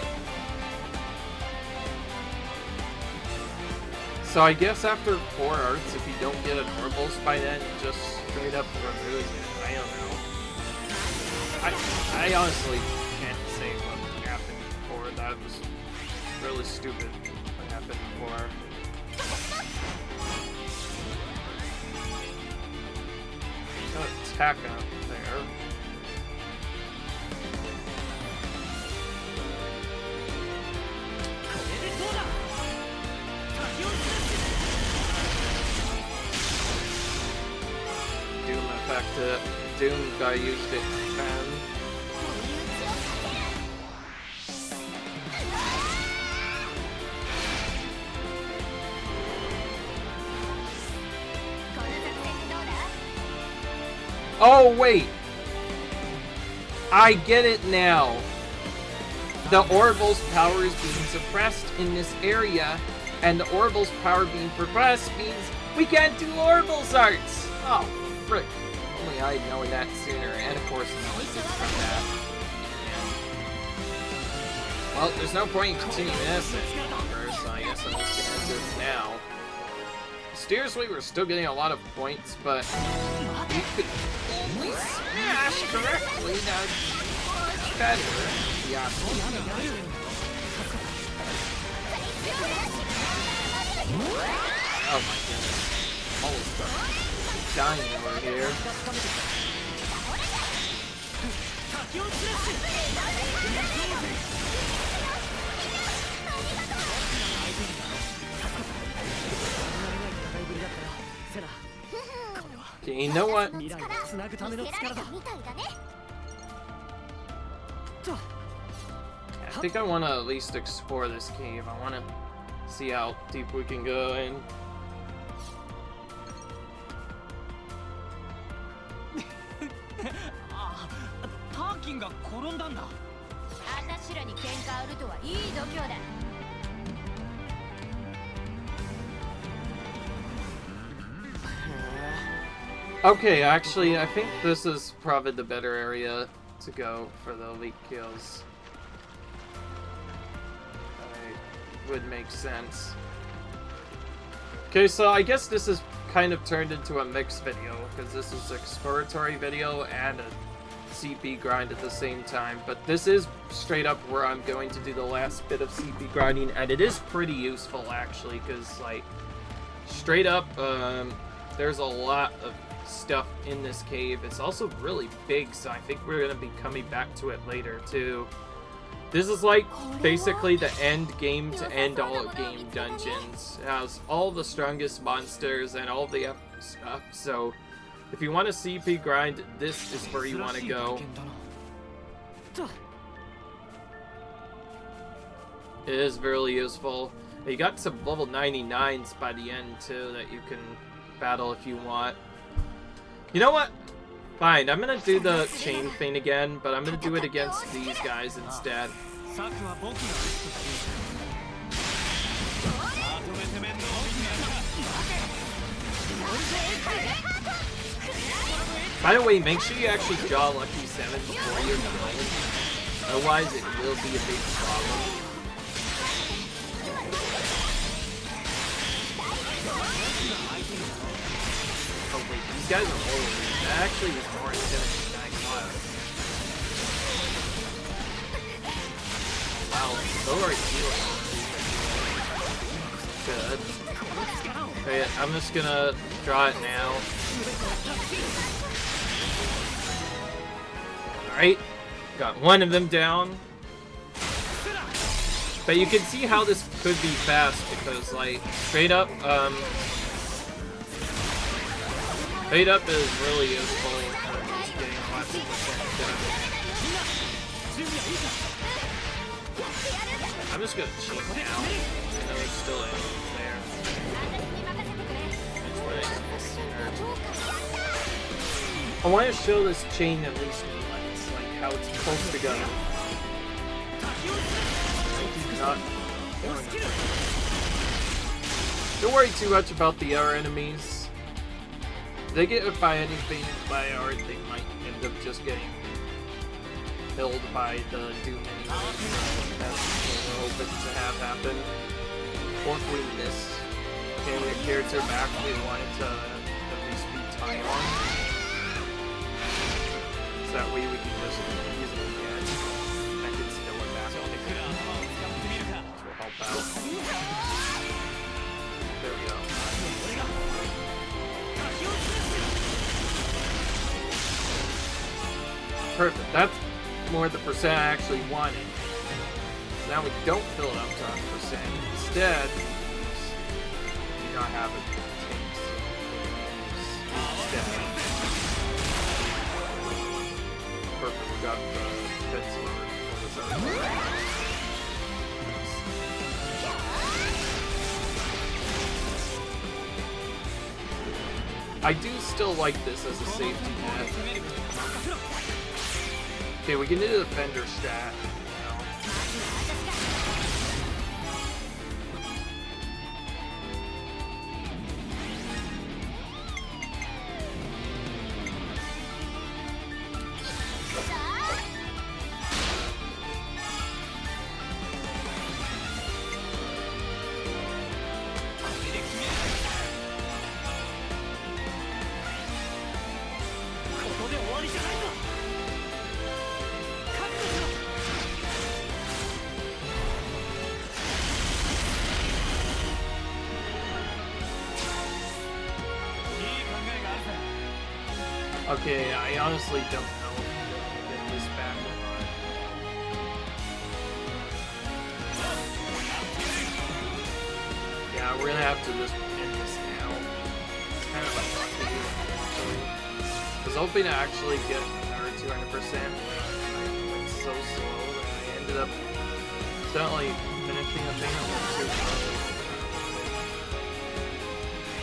So I guess after 4 arts, if you don't get an Oracles by then, you just straight up remove it. I don't know. I honestly can't say what happened before. That was really stupid what happened before. No attack out there. Doom affected. Doom guy used it. Oh, wait! I get it now! The Oracle's power is being suppressed in this area, and the Oracle's power being suppressed means we can't do Oracle's arts! Oh, frick. Only I had known that sooner, and of course, knowledge from that. Well, there's no point in continuing this any longer, so I guess I'm just gonna do this now. Mysteriously, we're still getting a lot of points, but we could only smash correctly. That's much better. Yeah. Oh my goodness. Almost dying over here. Okay, you know what? I think I want to at least explore this cave. I want to see how deep we can go in. Okay, actually, I think this is probably the better area to go for the elite kills. Would make sense. Okay, so I guess this is kind of turned into a mixed video, because this is an exploratory video and a CP grind at the same time, but this is straight up where I'm going to do the last bit of CP grinding, and it is pretty useful actually, because like, straight up, there's a lot of stuff in this cave. It's also really big, so I think we're going to be coming back to it later too. This is like basically the end game to end all game dungeons. It has all the strongest monsters and all the stuff, so if you want to CP grind, this is where you want to go. It is really useful. You got some level 99s by the end too that you can battle if you want. You know what? Fine, I'm gonna do the chain thing again, but I'm gonna do it against these guys instead. By the way, make sure you actually draw Lucky 7 before you're done. Otherwise, it will be a big problem. Oh wait, these guys are old. That actually is more intimidating than I thought. Wow, so are healing. Good. Okay, I'm just gonna draw it now. Alright, got one of them down. But you can see how this could be fast because, like, straight up is really useful for just getting lots of percent damage. I'm just gonna cheat now. I know there's still enemies there. I want to show this chain at least once, like how it's supposed to go. Not don't worry too much about the other enemies. If they get hit by anything by art, they might end up just getting killed by the Doom anyway. That's what we're hoping to have happen. Hopefully this getting a character back we wanted to at least be Taiwan. So that way we can just easily get I can steal it back on the ground. Which will help out. There we go. Perfect. That's more the percent I actually wanted. So now we don't fill it up to 100%. Instead, we do not have it. Instead. Perfect. We got the Fintasy for this other one. I do still like this as a safety net. Okay, we can do the defender strat. Okay, I honestly don't know if I'm going to get this back or not. Yeah, we're going to have to just end this now. It's kind of unlucky, actually. I was hoping to actually get another 200%, but I went so slow that I ended up suddenly finishing the thing a little too slow.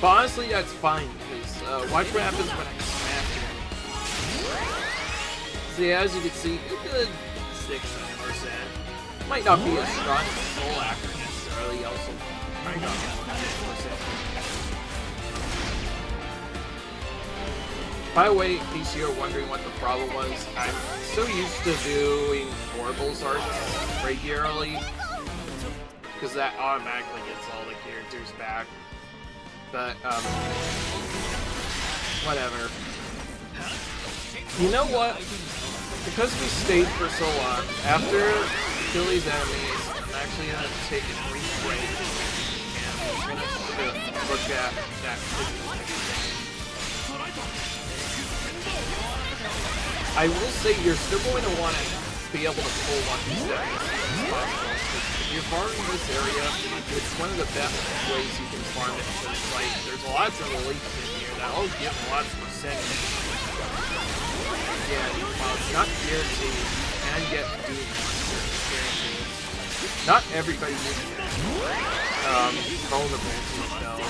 But honestly, that's fine, because watch what happens when I smash it. So yeah, as you can see, a good 6%. Might not be as strong as Soul Actor necessarily, also might not be 6%. By the way, in case you're wondering what the problem was, I'm so used to doing Oracle's arts regularly, because that automatically gets all the characters back. But, whatever. You know what? Because we stayed for so long, after kill these enemies, I'm actually going to take a brief break, and I'm going to look at that situation. I will say you're still going to want to be able to pull one of these enemies as possible. If you're farming this area, it's one of the best ways you can farm it, because like, there's lots of reliefs in here that'll give lots of percentage. Again, while it's not guaranteed, you can get Doom monster experiences. Not everybody is vulnerable to it though.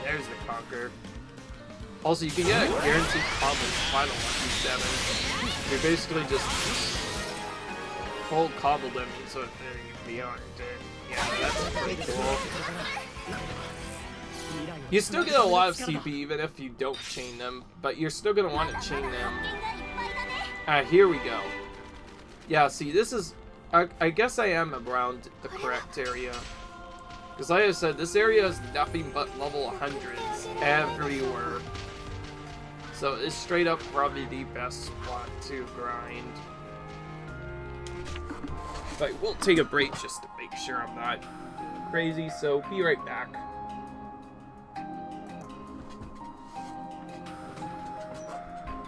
There's the Conquer. Also, you can get a guaranteed combo final 1v7. You're basically just full combo them so that you're beyond it. Yeah, that's pretty cool. You still get a lot of CP even if you don't chain them, but you're still going to want to chain them. Here we go. Yeah, see, this is... I guess I am around the correct area. Because like I said, this area is nothing but level 100s everywhere. So it's straight up probably the best spot to grind. But we'll take a break just to make sure I'm not crazy, so be right back.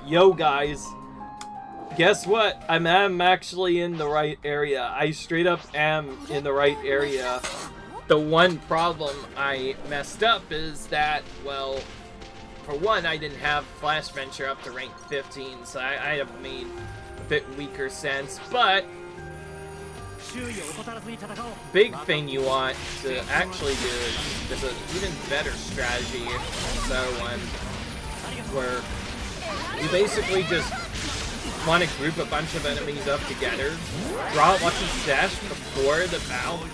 Yo guys, guess what? I'm actually in the right area. I straight up am in the right area. The one problem I messed up is that, well, for one, I didn't have Flash Venture up to rank 15, so I have made a bit weaker sense, but big thing you want to actually do is an even better strategy, better one, where you basically just want to group a bunch of enemies up together, draw a Lucky Stash before the battle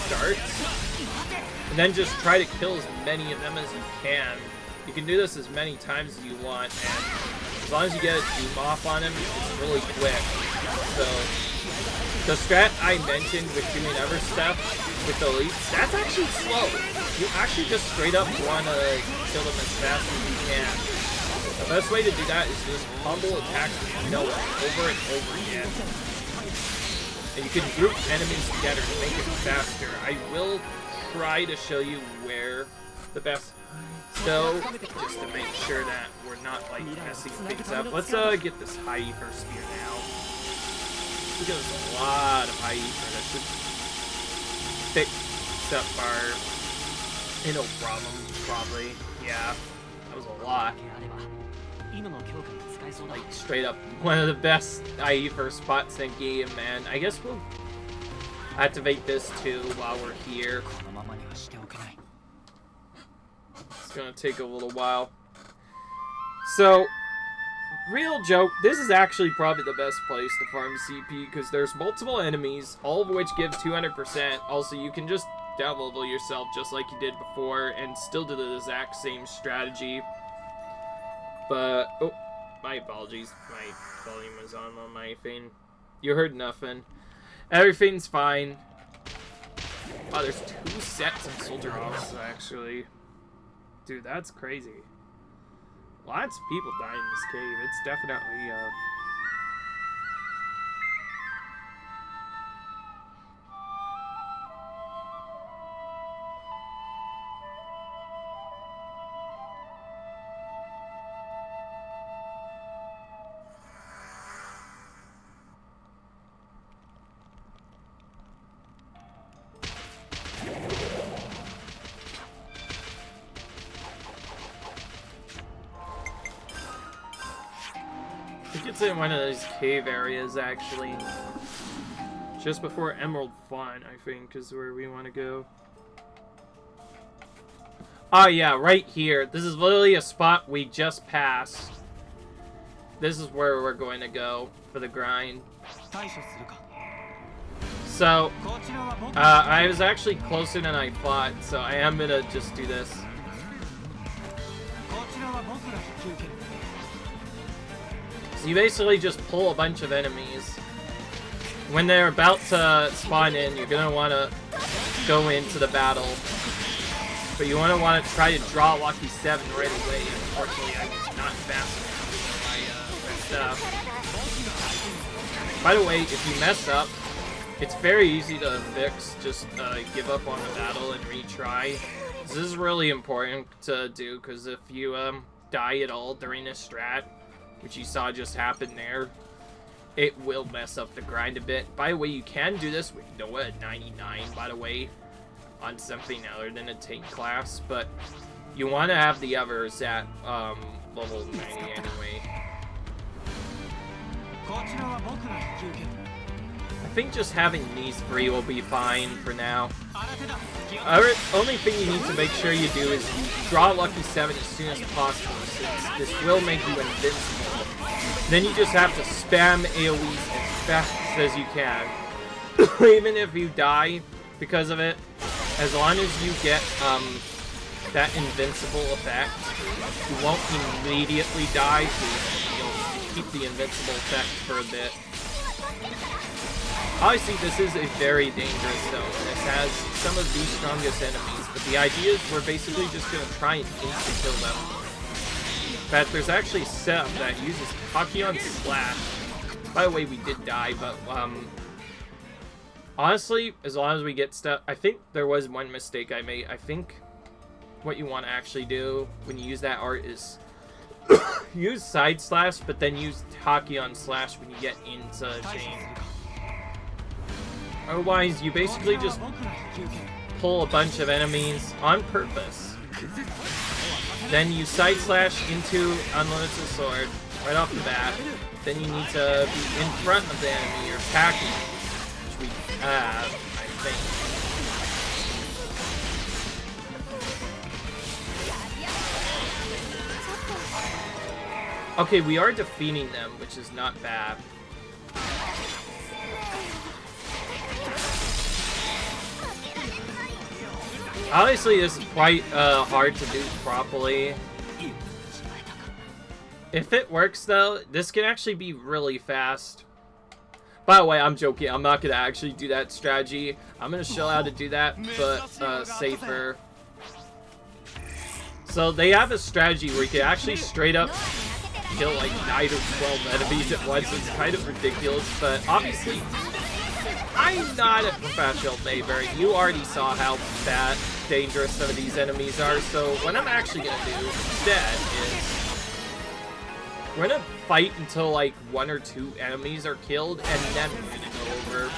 starts, and then just try to kill as many of them as you can. You can do this as many times as you want, and as long as you get a Doom off on him, it's really quick. So, the strat I mentioned with doing other stuff with the elites, that's actually slow. You actually just straight up want to kill them as fast as you can. The best way to do that is just combo attacks with Noah over and over again. And you can group enemies together to make it faster. I will try to show you where the best... So, just to make sure that we're not, like, messing things up, let's get this high ether spear now. We got a lot of high ether. That should fix up our... no problem, probably. Yeah, that was a lot. Like, straight up, one of the best IE spots in the game, man. I guess we'll activate this too while we're here. It's gonna take a little while. So, real joke, this is actually probably the best place to farm CP because there's multiple enemies, all of which give 200%. Also, you can just down level yourself just like you did before and still do the exact same strategy. But, oh, my apologies. My volume was on my thing. You heard nothing. Everything's fine. Oh, there's 2 sets of soldier officers, actually. Dude, that's crazy. Lots of people die in this cave. It's definitely, I think it's in one of those cave areas, actually. Just before Emerald Fawn, I think, is where we want to go. Oh yeah, right here. This is literally a spot we just passed. this is where we're going to go for the grind. So, I was actually closer than I thought, so I am gonna just do this. So you basically just pull a bunch of enemies. When they're about to spawn in, you're gonna want to go into the battle. But you want to try to draw Lucky 7 right away. Unfortunately, I was not fast enough. By the way, if you mess up, it's very easy to fix. Just give up on the battle and retry. This is really important to do, because if you die at all during this strat, which you saw just happen there, it will mess up the grind a bit. By the way, you can do this with Noah at 99, by the way, on something other than a tank class, but you want to have the others at level 90 anyway. I think just having these 3 will be fine for now. Only thing you need to make sure you do is you draw Lucky 7 as soon as possible, since this will make you invincible. Then you just have to spam AoEs as fast as you can. Even if you die because of it, as long as you get that invincible effect, you won't immediately die, so you'll keep the invincible effect for a bit. Obviously, this is a very dangerous zone. This has some of the strongest enemies, but the idea is we're basically just going to try and insta-kill them. In fact, there's actually a setup that uses Tachyon Slash. By the way, we did die, but honestly, as long as we get stuff... I think there was one mistake I made. I think what you want to actually do when you use that art is use Side Slash, but then use Tachyon Slash when you get into chain. Otherwise, you basically just pull a bunch of enemies on purpose. Then you Side Slash into Unlimited Sword right off the bat. Then you need to be in front of the enemy or attacking, which we have, I think. Okay, we are defeating them, which is not bad. Obviously, this is quite hard to do properly. If it works, though, this can actually be really fast. By the way, I'm joking. I'm not going to actually do that strategy. I'm going to show how to do that, but safer. So they have a strategy where you can actually straight up kill like 9 or 12 enemies at once. It's kind of ridiculous, but obviously, I'm not a professional neighbor. You already saw how bad, dangerous some of these enemies are, so what I'm actually going to do instead is we're going to fight until like 1 or 2 enemies are killed, and then we're going to go over.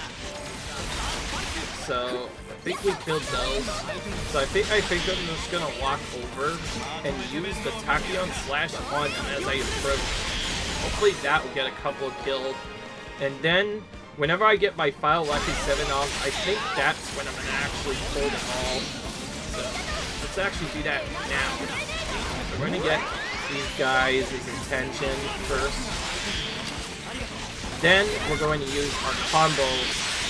So, I think we killed those. So I think I'm just going to walk over and use the Tachyon Slash on them as I approach. Hopefully that will get a couple killed. And then, whenever I get my Final Lucky 7 off, I think that's when I'm going to actually pull them all. So, let's actually do that now. So we're going to get these guys' attention first. Then, we're going to use our combo.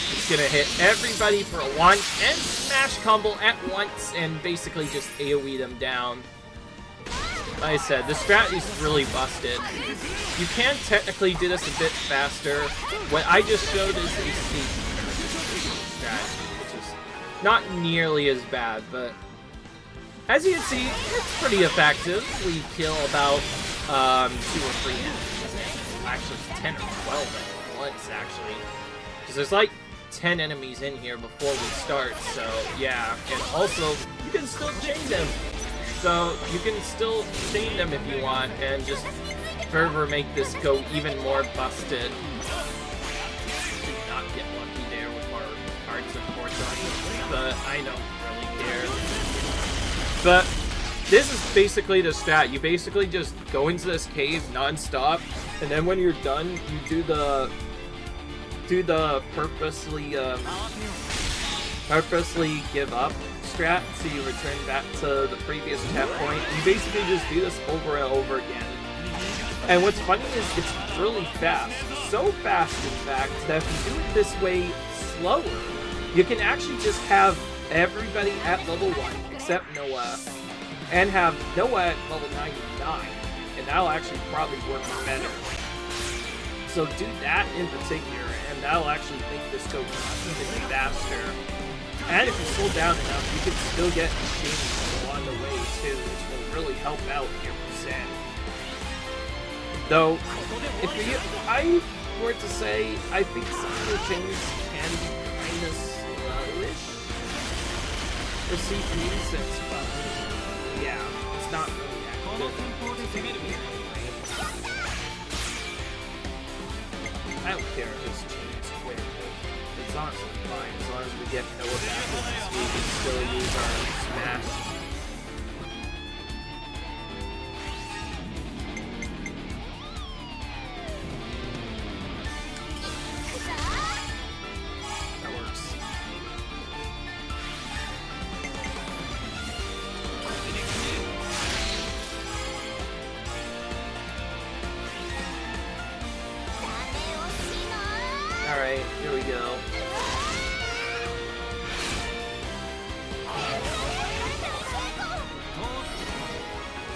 It's going to hit everybody for a one and smash combo at once and basically just AoE them down. Like I said, the strategy is really busted. You can technically do this a bit faster. What I just showed is a sneak strategy, which is not nearly as bad, but as you can see, it's pretty effective. We kill about 2 or 3 enemies. Actually, 10 or 12 at once, actually. Because there's like 10 enemies in here before we start, so yeah. And also, you can still chain them. So, you can still chain them if you want, and just further make this go even more busted. Did not get lucky there with our cards, unfortunately, but I don't really care. But, this is basically the strat. You basically just go into this cave non-stop, and then when you're done, you do the purposely give up strat, so you return back to the previous checkpoint. You basically just do this over and over again. And what's funny is it's really fast. So fast, in fact, that if you do it this way slower, you can actually just have everybody at level 1 except Noah, and have Noah at level 99, and that'll actually probably work better. So do that in particular, and that'll actually make this go even faster. And if you slow down enough, you can still get shades along the way too, which will really help out your percent. Though, if I were to say, I think some of the things can be kind of slowish for CPU since, yeah, it's not really that good. I don't care if this changes quick. It's honestly fine as long as we get Noah back so we can still use our smash. Alright, here we go.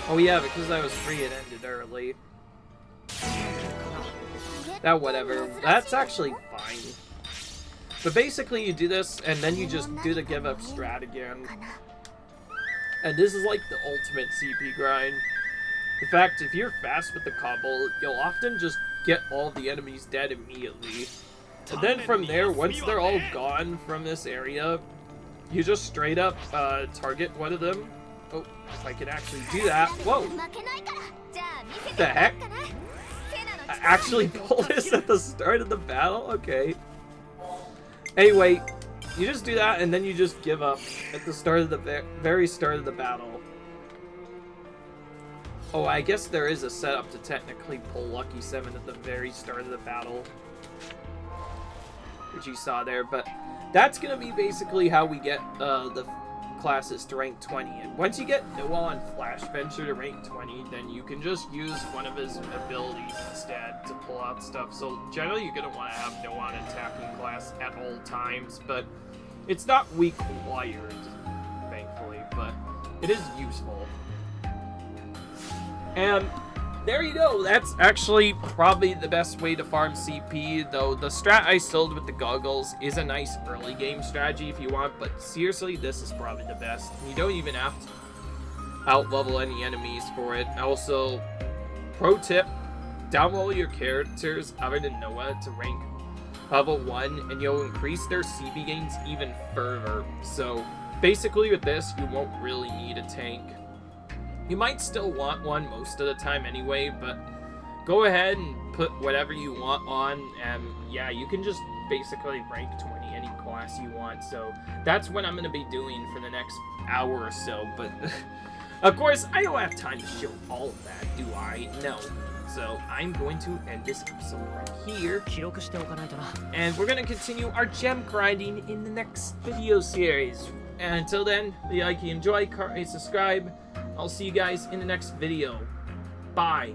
Oh yeah, because I was free, it ended early. That whatever. That's actually fine. But basically you do this, and then you just do the give up strat again. And this is like the ultimate CP grind. In fact, if you're fast with the combo, you'll often just get all the enemies dead immediately. And then from there, once they're all gone from this area, you just straight up target one of them. Oh, if I can actually do that. Whoa! What the heck? I actually pulled this at the start of the battle? Okay. Anyway, you just do that and then you just give up at the start of the very start of the battle. Oh, I guess there is a setup to technically pull Lucky 7 at the very start of the battle, which you saw there, but that's gonna be basically how we get the classes to rank 20. And once you get Noah and Flash Venture to rank 20, then you can just use one of his abilities instead to pull out stuff. So generally you're gonna want to have Noah in attacking class at all times, but it's not required, thankfully, but it is useful. And there you go, that's actually probably the best way to farm CP, though the strat I sold with the goggles is a nice early game strategy if you want, but seriously, this is probably the best. You don't even have to out-level any enemies for it. Also, pro tip, down-level your characters other than Noah to rank level 1, and you'll increase their CP gains even further. So, basically with this, you won't really need a tank. You might still want one most of the time anyway, but go ahead and put whatever you want on, and yeah, you can just basically rank 20 any class you want. So that's what I'm going to be doing for the next hour or so, but of course, I don't have time to show all of that, do I? No. So I'm going to end this episode right here, and we're going to continue our gem grinding in the next video series. And until then, like, you enjoy, subscribe. I'll see you guys in the next video. Bye.